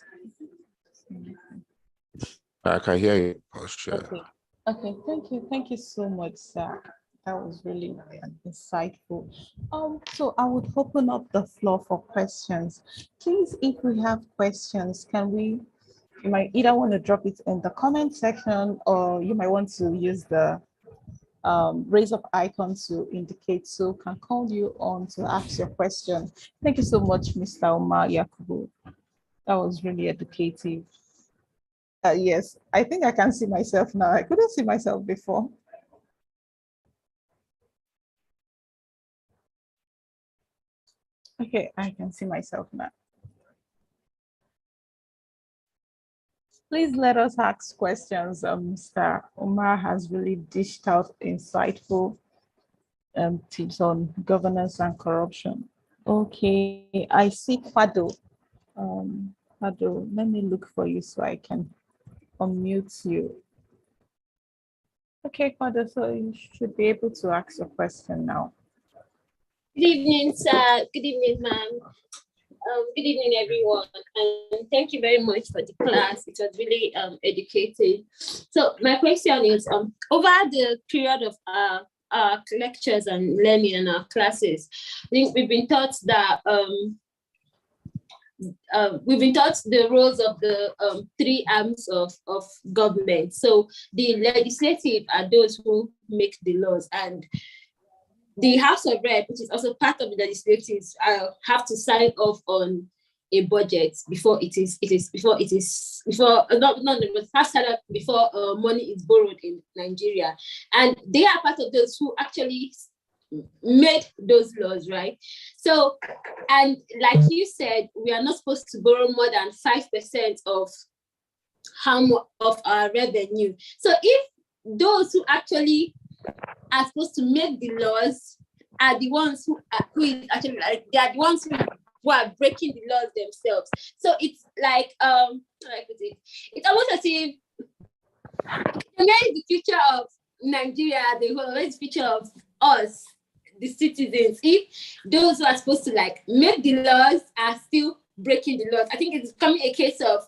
I can hear you. Okay. Okay, thank you so much, sir. That was really insightful. So I would open up the floor for questions. Please, if we have questions, you might either want to drop it in the comment section, or you might want to use the raise up icon to indicate, so can call you on to ask your question. Thank you so much, Mr. Omar Yakubu. That was really educative. Yes, I think I can see myself now. I couldn't see myself before. Okay, I can see myself now. Please let us ask questions. Mr. Omar has really dished out insightful tips on governance and corruption. Okay, I see Fado. Fado, let me look for you so I can unmute you. Okay, Fado, so you should be able to ask your question now. Good evening, sir. Good evening, ma'am. Good evening, everyone. And thank you very much for the class. It was really educating. So my question is, over the period of our lectures and learning and our classes, I think we've been taught that the roles of the three arms of government. So the legislative are those who make the laws, and the House of Rep, which is also part of the legislative, have to sign off on a budget before money is borrowed in Nigeria, and they are part of those who actually made those laws, right? So, and like you said, we are not supposed to borrow more than 5% of of our revenue. So if those who actually are supposed to make the laws are the ones who are the ones who are breaking the laws themselves. So it's like it's almost as if where is the future of Nigeria, where is the future of us, the citizens, if those who are supposed to like make the laws are still breaking the laws? I think it's becoming a case of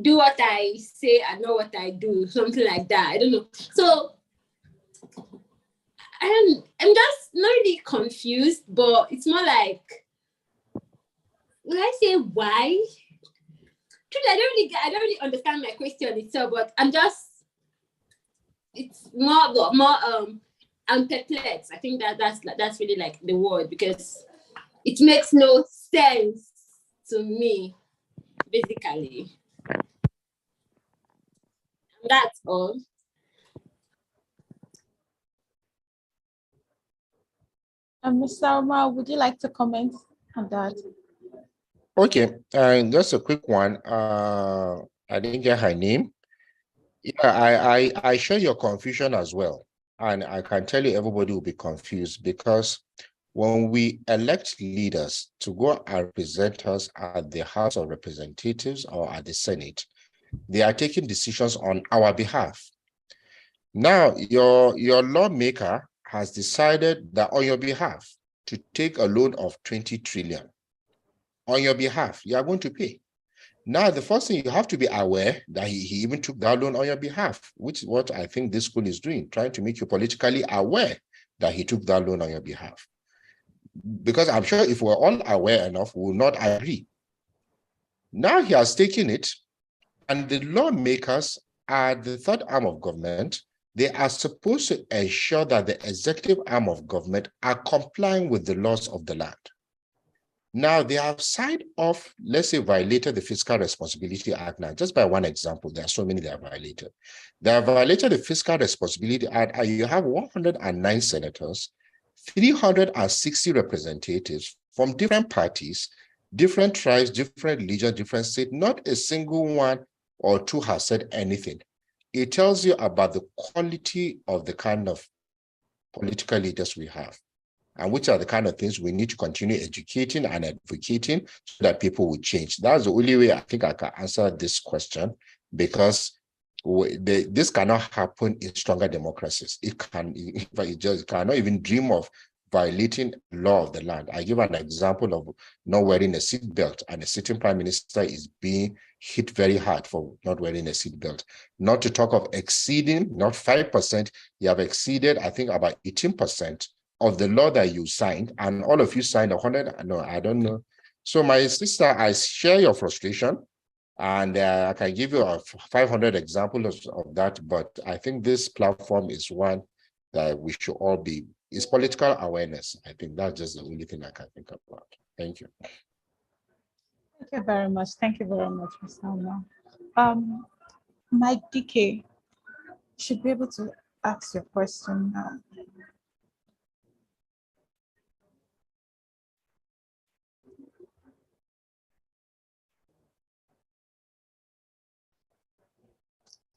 do what I say and not what I do, something like that. I don't know. So I'm just not really confused, but it's more like, will I say why? Truly, I don't really understand my question itself, but it's more I'm perplexed. I think that's really like the word, because it makes no sense to me, basically. And that's all. Mr. Omar, would you like to comment on that? Okay, just a quick one. I didn't get her name. Yeah, I share your confusion as well. And I can tell you everybody will be confused, because when we elect leaders to go and represent us at the House of Representatives or at the Senate, they are taking decisions on our behalf. Now, your lawmaker has decided that on your behalf to take a loan of 20 trillion. On your behalf, you are going to pay. Now, the first thing, you have to be aware that he even took that loan on your behalf, which is what I think this school is doing, trying to make you politically aware that he took that loan on your behalf. Because I'm sure if we're all aware enough, we will not agree. Now he has taken it, and the lawmakers are the third arm of government. They are supposed to ensure that the executive arm of government are complying with the laws of the land. Now, they have signed off, let's say, violated the Fiscal Responsibility Act. Now, just by one example, there are so many they have violated. They have violated the Fiscal Responsibility Act, and you have 109 senators, 360 representatives from different parties, different tribes, different religions, different states. Not a single one or two has said anything. It tells you about the quality of the kind of political leaders we have, and which are the kind of things we need to continue educating and advocating so that people will change. That's the only way I think I can answer this question, because this cannot happen in stronger democracies. It just cannot even dream of violating law of the land. I give an example of not wearing a seatbelt, and a sitting prime minister is being hit very hard for not wearing a seatbelt. Not to talk of exceeding, not 5%, you have exceeded, I think, about 18% of the law that you signed, and all of you signed 100. No, I don't know. So my sister, I share your frustration, and I can give you 500 examples of that, but I think this platform is one that we should all be, is political awareness. I think that's just the only thing I can think about. Thank you. Thank you very much. Thank you very much, Mr. Omar. Mike DK, should be able to ask your question now.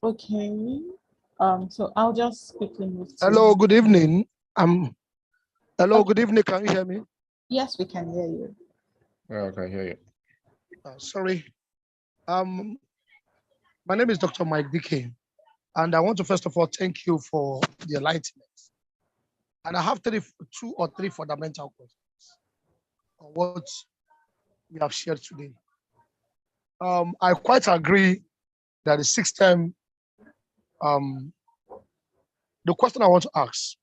Okay. So I'll just quickly move to. Hello, good evening. Hello, good evening. Can you hear me? Yes, we can hear you. Yeah, I can hear you. Sorry. My name is Dr. Mike Dickey, and I want to first of all thank you for the enlightenment. And I have two or three fundamental questions on what we have shared today. I quite agree that the system, the question I want to ask,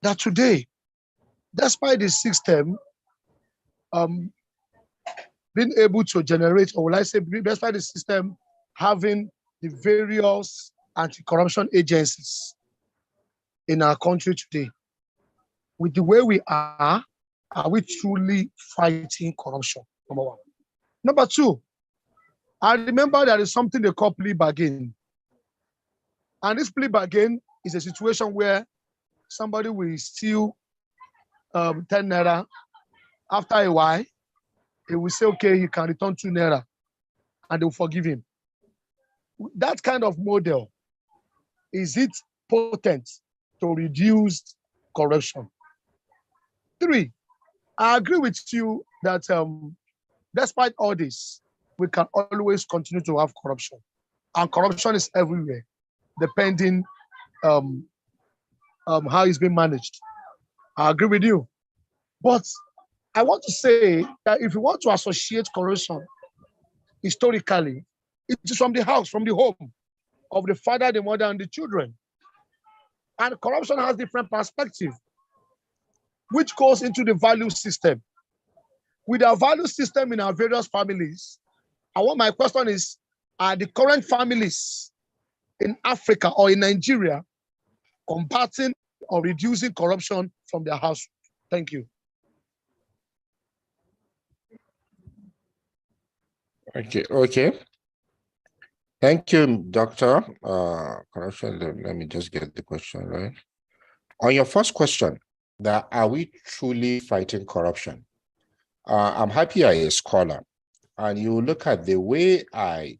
that today, despite the system being able to generate, or will I say, despite the system having the various anti-corruption agencies in our country today, with the way we are we truly fighting corruption? Number one. Number two, I remember there is something they call plea bargain. And this plea bargain is a situation where somebody will steal 10 naira. After a while, he will say, okay, he can return 2 naira, and they will forgive him. That kind of model, is it potent to reduce corruption? 3, I agree with you that despite all this, we can always continue to have corruption. And corruption is everywhere, depending how it's being managed. I agree with you. But I want to say that if you want to associate corruption historically, it is from the house, from the home of the father, the mother, and the children. And corruption has different perspectives, which goes into the value system. With our value system in our various families, my question is, are the current families in Africa or in Nigeria combating or reducing corruption from their house? Thank you. Okay. Thank you, Doctor. Corruption, let me just get the question right. On your first question, that are we truly fighting corruption? I'm happy I'm a scholar, and you look at the way I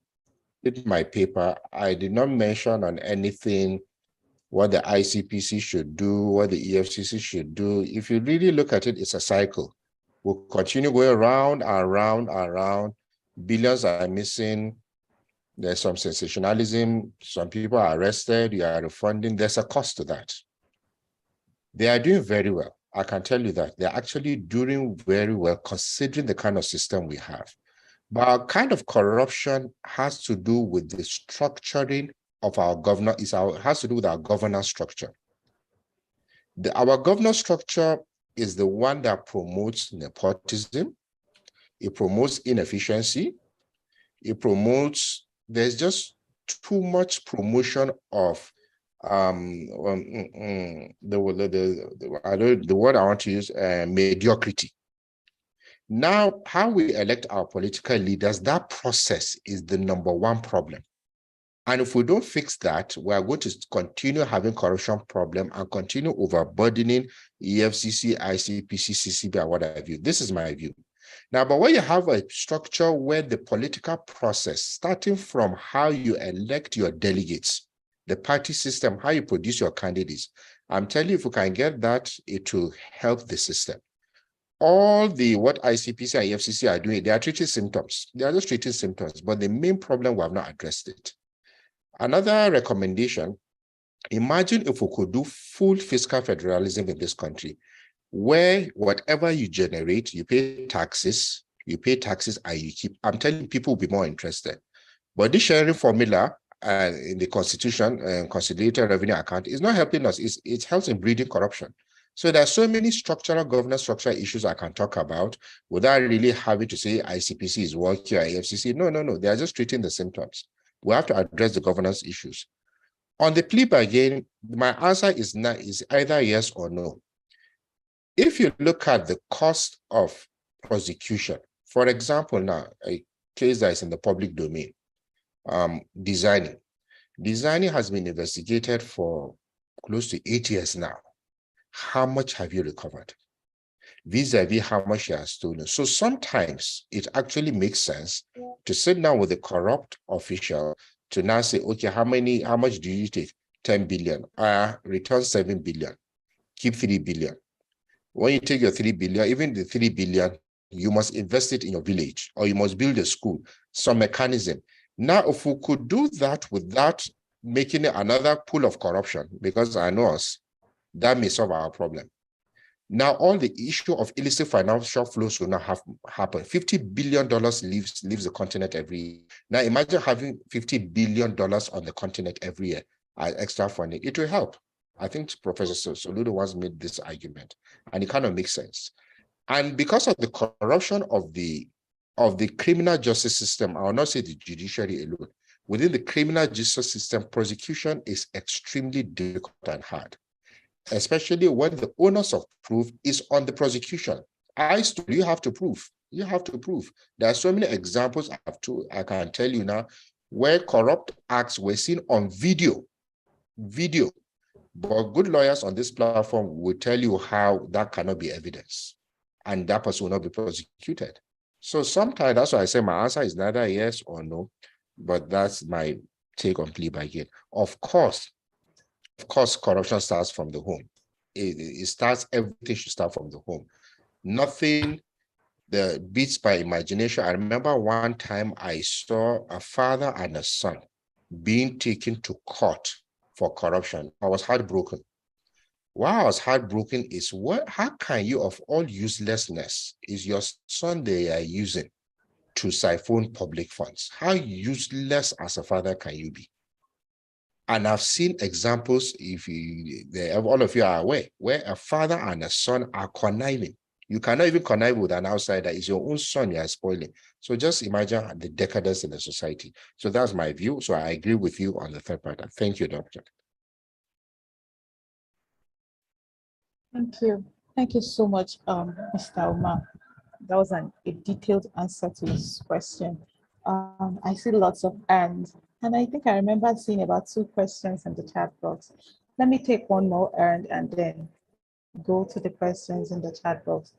did my paper, I did not mention on anything what the ICPC should do, what the EFCC should do. If you really look at it, it's a cycle. We'll continue going around and round and round. Billions are missing. There's some sensationalism. Some people are arrested. You are refunding. There's a cost to that. They are doing very well. I can tell you that. They're actually doing very well considering the kind of system we have. But our kind of corruption has to do with the structuring of our governance. It has to do with our governance structure. Our governance structure is the one that promotes nepotism. It promotes inefficiency. It promotes, there's just too much promotion of the word I want to use, mediocrity. Now, how we elect our political leaders, that process is the #1 problem. And if we don't fix that, we are going to continue having corruption problem and continue overburdening EFCC, ICPC, CCB, and what have you. This is my view. Now, but when you have a structure where the political process, starting from how you elect your delegates, the party system, how you produce your candidates, I'm telling you, if we can get that, it will help the system. All what ICPC and EFCC are doing, they are treating symptoms. They are just treating symptoms, but the main problem, we have not addressed it. Another recommendation, imagine if we could do full fiscal federalism in this country, where whatever you generate, you pay taxes and you keep. I'm telling you, people will be more interested. But this sharing formula in the Constitution and Consolidated Revenue Account is not helping us. It helps in breeding corruption. So there are so many structural governance structural issues I can talk about without really having to say ICPC is working or AFCC. No. They are just treating the symptoms. We have to address the governance issues. On the plea bargain, my answer is either yes or no. If you look at the cost of prosecution, for example, now a case that is in the public domain, Designing has been investigated for close to 8 years now. How much have you recovered? Vis-a-vis how much you have stolen. So sometimes it actually makes sense to sit down with a corrupt official to now say, okay, how much do you take? 10 billion. Return 7 billion. Keep 3 billion. When you take your 3 billion, even the 3 billion, you must invest it in your village, or you must build a school, some mechanism. Now, if we could do that without making it another pool of corruption, because I know us, that may solve our problem. Now, all the issue of illicit financial flows will not happen. $50 billion leaves the continent every year. Now, imagine having $50 billion on the continent every year as extra funding. It will help. I think Professor Soludo once made this argument, and it kind of makes sense. And because of the corruption of the criminal justice system, I will not say the judiciary alone, within the criminal justice system, prosecution is extremely difficult and hard, especially when the onus of proof is on the prosecution. You have to prove. You have to prove. There are so many examples I can tell you now where corrupt acts were seen on video. But good lawyers on this platform will tell you how that cannot be evidence, and that person will not be prosecuted. So sometimes that's why I say my answer is neither yes or no, but that's my take on plea bargain. Of course, corruption starts from the home. Everything should start from the home. Nothing beats by imagination. I remember one time I saw a father and a son being taken to court for corruption. I was heartbroken. Why I was heartbroken is how can you, of all uselessness, is your son they are using to siphon public funds? How useless as a father can you be? And I've seen examples, all of you are aware, where a father and a son are conniving. You cannot even connive with an outsider. It's your own son you are spoiling. So just imagine the decadence in the society. So that's my view. So I agree with you on the third part. Thank you, Doctor. Thank you. Thank you so much, Mr. Omar. That was a detailed answer to his question. I see lots of hands, and I think I remember seeing about 2 questions in the chat box. Let me take one more and then go to the questions in the chat box.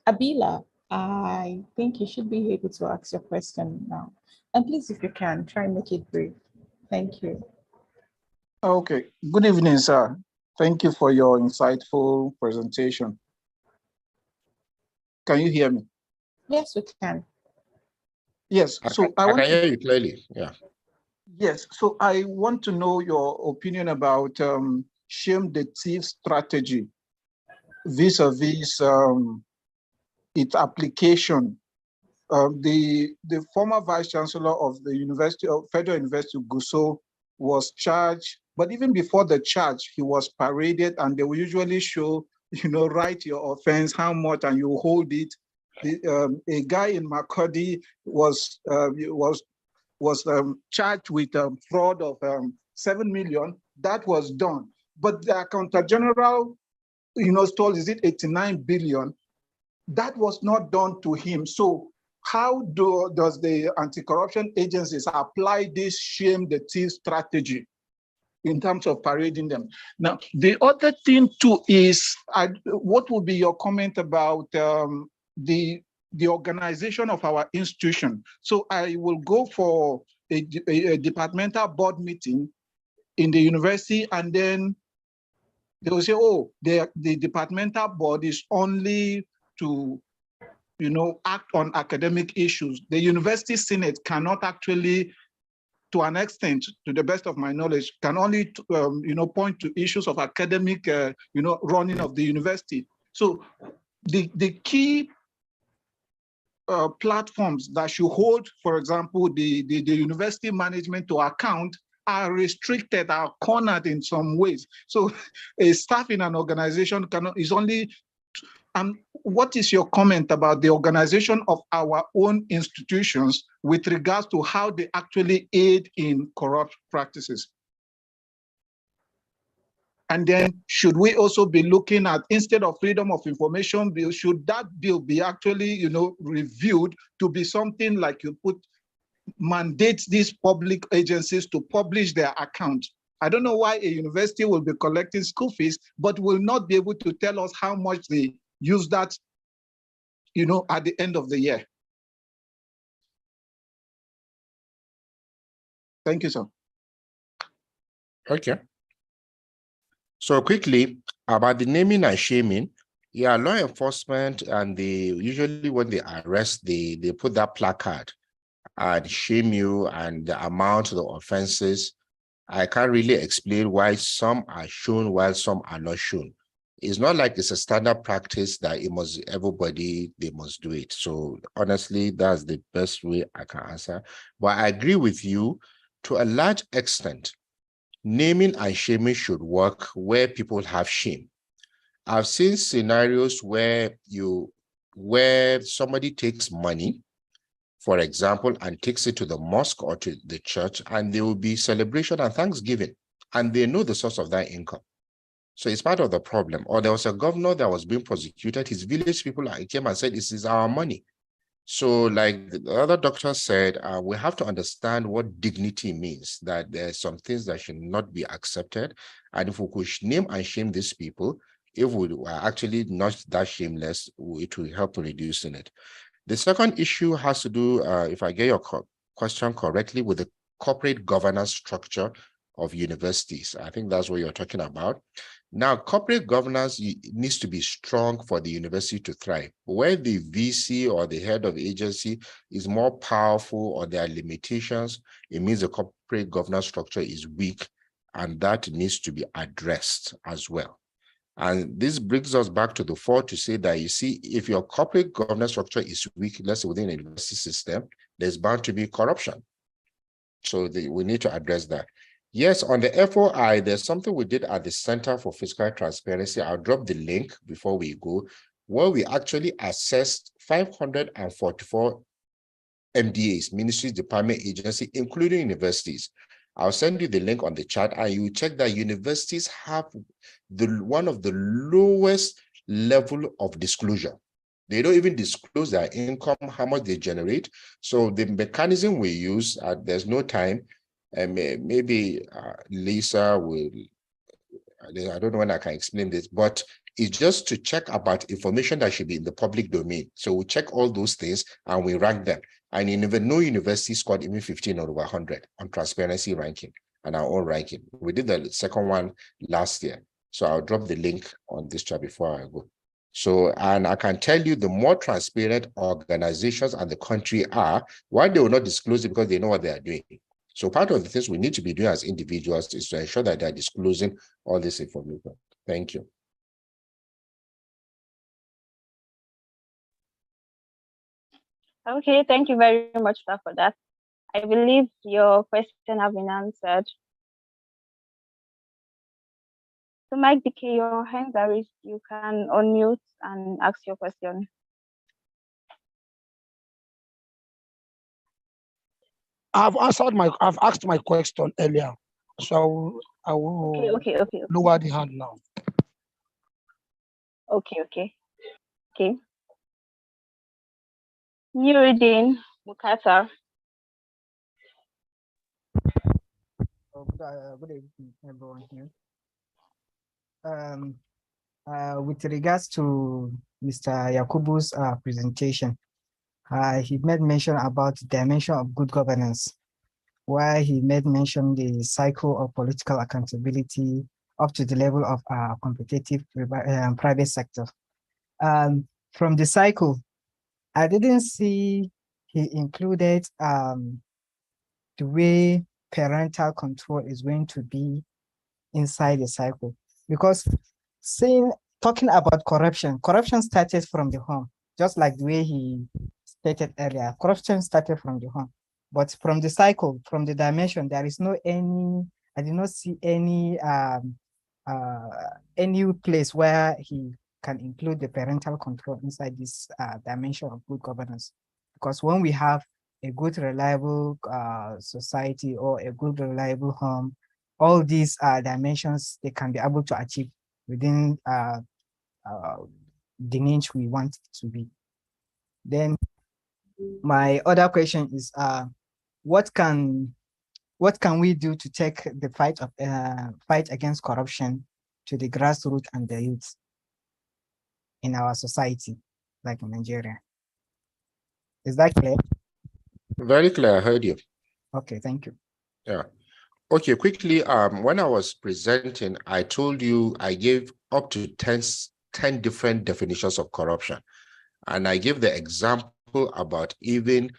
Abila, I think you should be able to ask your question now. And please, if you can, try and make it brief. Thank you. Okay. Good evening, sir. Thank you for your insightful presentation. Can you hear me? Yes, we can. Yes. So I can hear you clearly. Yeah. Yes. So I want to know your opinion about shame the thief strategy vis-a-vis its application. The former vice chancellor of the Federal University of Gusau was charged, but even before the charge, he was paraded, and they will usually show, write your offense, how much, and you hold it. A guy in Makurdi was charged with fraud of 7 million. That was done, but the Accountant General, told, is it 89 billion? That was not done to him. So how does the anti-corruption agencies apply this shame the thief strategy in terms of parading them? Now, the other thing too is, what would be your comment about the organization of our institution? So I will go for a departmental board meeting in the university, and then they will say, oh, the departmental board is only to act on academic issues. The university senate cannot actually, to an extent, to the best of my knowledge, can only point to issues of academic running of the university. So the key platforms that should hold, for example, the university management to account are restricted, are cornered in some ways. So a staff in an organization is only. What is your comment about the organization of our own institutions with regards to how they actually aid in corrupt practices? And then should we also be looking at, instead of freedom of information bill, should that bill be actually, reviewed to be something like mandates these public agencies to publish their accounts? I don't know why a university will be collecting school fees, but will not be able to tell us how much they use that, at the end of the year. Thank you, sir. Okay. So quickly, about the naming and shaming, Yeah, law enforcement, and they usually when they arrest, they put that placard and shame you and the amount of the offenses. I can't really explain why some are shown while some are not shown. It's not like it's a standard practice that it must everybody they must do it. So honestly, that's the best way I can answer. But I agree with you to a large extent. Naming and shaming should work where people have shame. I've seen scenarios where somebody takes money, for example, and takes it to the mosque or to the church, and there will be celebration and thanksgiving, and they know the source of that income. So it's part of the problem. Or there was a governor that was being prosecuted. His village people came and said, this is our money. So like the other doctor said, we have to understand what dignity means, that there's some things that should not be accepted. And if we could name and shame these people, if we are actually not that shameless, it will help reducing it. The second issue has to do, if I get your question correctly, with the corporate governance structure of universities. I think that's what you're talking about. Now, corporate governance needs to be strong for the university to thrive. Where the VC or the head of agency is more powerful or there are limitations, it means the corporate governance structure is weak, and that needs to be addressed as well. And this brings us back to the fore to say that, you see, if your corporate governance structure is weak, let's say within a university system, there's bound to be corruption. So we need to address that. Yes, on the FOI, there's something we did at the Center for Fiscal Transparency. I'll drop the link before we go, where we actually assessed 544 MDAs, ministries, department, agency, including universities. I'll send you the link on the chat, and you check that universities have one of the lowest level of disclosure. They don't even disclose their income, how much they generate. So the mechanism we use, there's no time, and maybe Lisa will, I don't know when I can explain this, but it's just to check about information that should be in the public domain. So we check all those things and we rank them. And no university scored even 15 over 100 on transparency ranking and our own ranking. We did the second one last year. So I'll drop the link on this chat before I go. So, and I can tell you, the more transparent organizations and the country are, why they will not disclose it, because they know what they are doing. So part of the things we need to be doing as individuals is to ensure that they're disclosing all this information. Thank you. Okay, thank you very much, sir, for that. I believe your question has been answered. So Mike DK, your hands are raised. You can unmute and ask your question. I've asked my question earlier. So I will Okay. lower the hand now. Okay. Nuruddin Mukasar. Good evening, everyone here. With regards to Mr. Yakubu's presentation, he made mention about the dimension of good governance, where he made mention the cycle of political accountability up to the level of competitive private sector. From the cycle, I didn't see he included the way parental control is going to be inside the cycle, because talking about corruption started from the home, just like the way he stated earlier. Corruption started from the home, but from the cycle, from the dimension, there is I did not see any place where he can include the parental control inside this dimension of good governance. Because when we have a good, reliable society or a good, reliable home, all these dimensions, they can be able to achieve within the niche we want it to be. Then my other question is, what can we do to take the fight against corruption to the grassroots and the youth in our society, like in Nigeria? Is that clear? Very clear, I heard you. Okay, thank you. Yeah. Okay, quickly, when I was presenting, I told you I gave up to 10 10 different definitions of corruption. And I give the example about even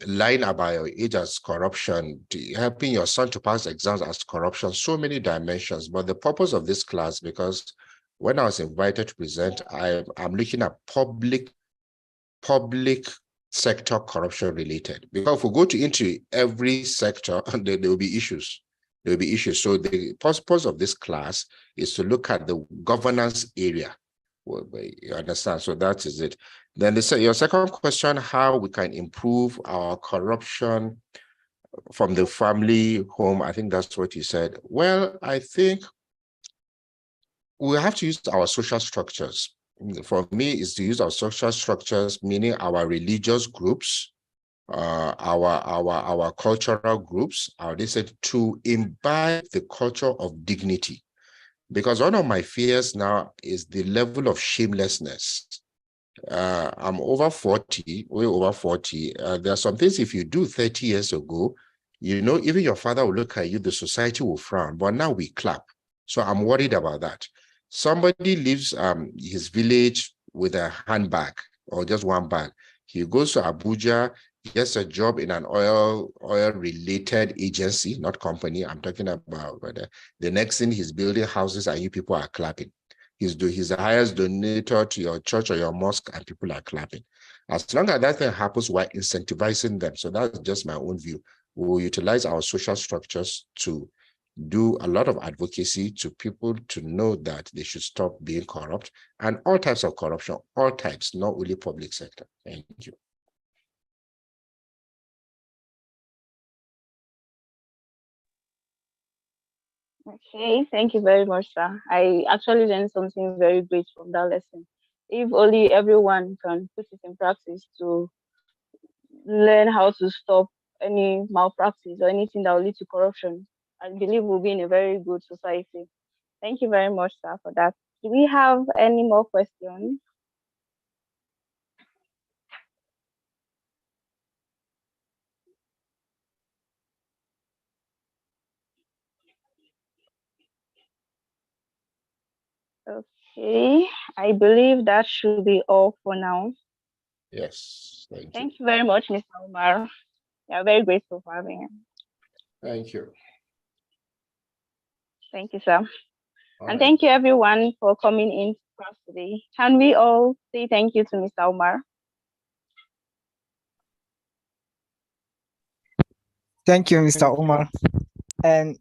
lying about your age as corruption, helping your son to pass exams as corruption, so many dimensions. But the purpose of this class, because when I was invited to present, I'm looking at public sector corruption related. Because if we go into every sector, there will be issues. There will be issues. So the purpose of this class is to look at the governance area. Well, you understand? So that is it. Then your second question, how we can improve our corruption from the family home. I think that's what you said. Well, I think we have to use our social structures. For me, is to use our social structures, meaning our religious groups, our cultural groups, to imbibe the culture of dignity. Because one of my fears now is the level of shamelessness. I'm over 40, way over 40. There are some things if you do 30 years ago, you know, even your father will look at you, the society will frown, but now we clap. So I'm worried about that. Somebody leaves his village with a handbag or just one bag. He goes to Abuja, gets a job in an oil-related agency, not company. I'm talking about the next thing he's building houses and you people are clapping. He's the highest donator to your church or your mosque and people are clapping. As long as that thing happens, we're incentivizing them. So that's just my own view. We will utilize our social structures to do a lot of advocacy to people to know that they should stop being corrupt and all types of corruption, all types, not only public sector. Thank you. Okay, thank you very much, sir. I actually learned something very great from that lesson. If only everyone can put it in practice to learn how to stop any malpractice or anything that will lead to corruption, I believe we'll be in a very good society. Thank you very much, sir, for that. Do we have any more questions? Okay, I believe that should be all for now. Yes, thank you. Thank you very much, Mr. Omar. We are very grateful for having you. Thank you. Thank you, sir. All and right. thank you everyone for coming in class today. Can we all say thank you to Mr. Omar? Thank you, Mr. Omar. And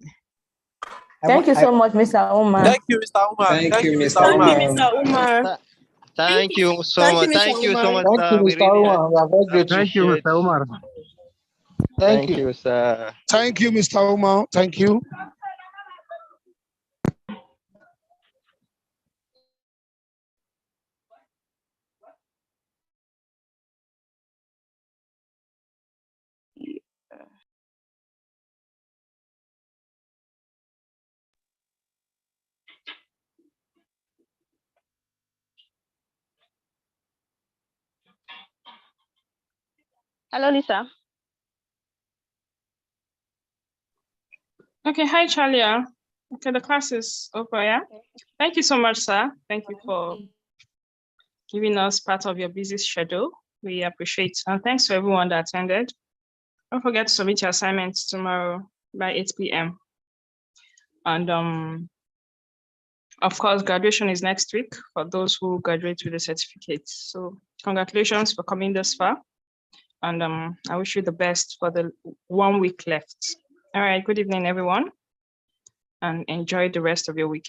Thank you so much, Mr. Omar. Thank you, Mr. Omar. Thank you, Mr. Thank you, Omar. Mr. Umar. Thank you so much. Thank you so much, Thank you, sir. We Mr. really Omar. We are very grateful. Thank you, Mr. Omar. thank you, sir. Thank you, Mr. Omar. Thank you. Hello, Lisa. Okay, hi, Chalia. Okay, the class is over, yeah? Thank you so much, sir. Thank you for giving us part of your busy schedule. We appreciate it. And thanks to everyone that attended. Don't forget to submit your assignments tomorrow by 8 p.m. And of course, graduation is next week for those who graduate with a certificate. So congratulations for coming this far. And I wish you the best for the 1 week left. All right, good evening, everyone. And enjoy the rest of your week.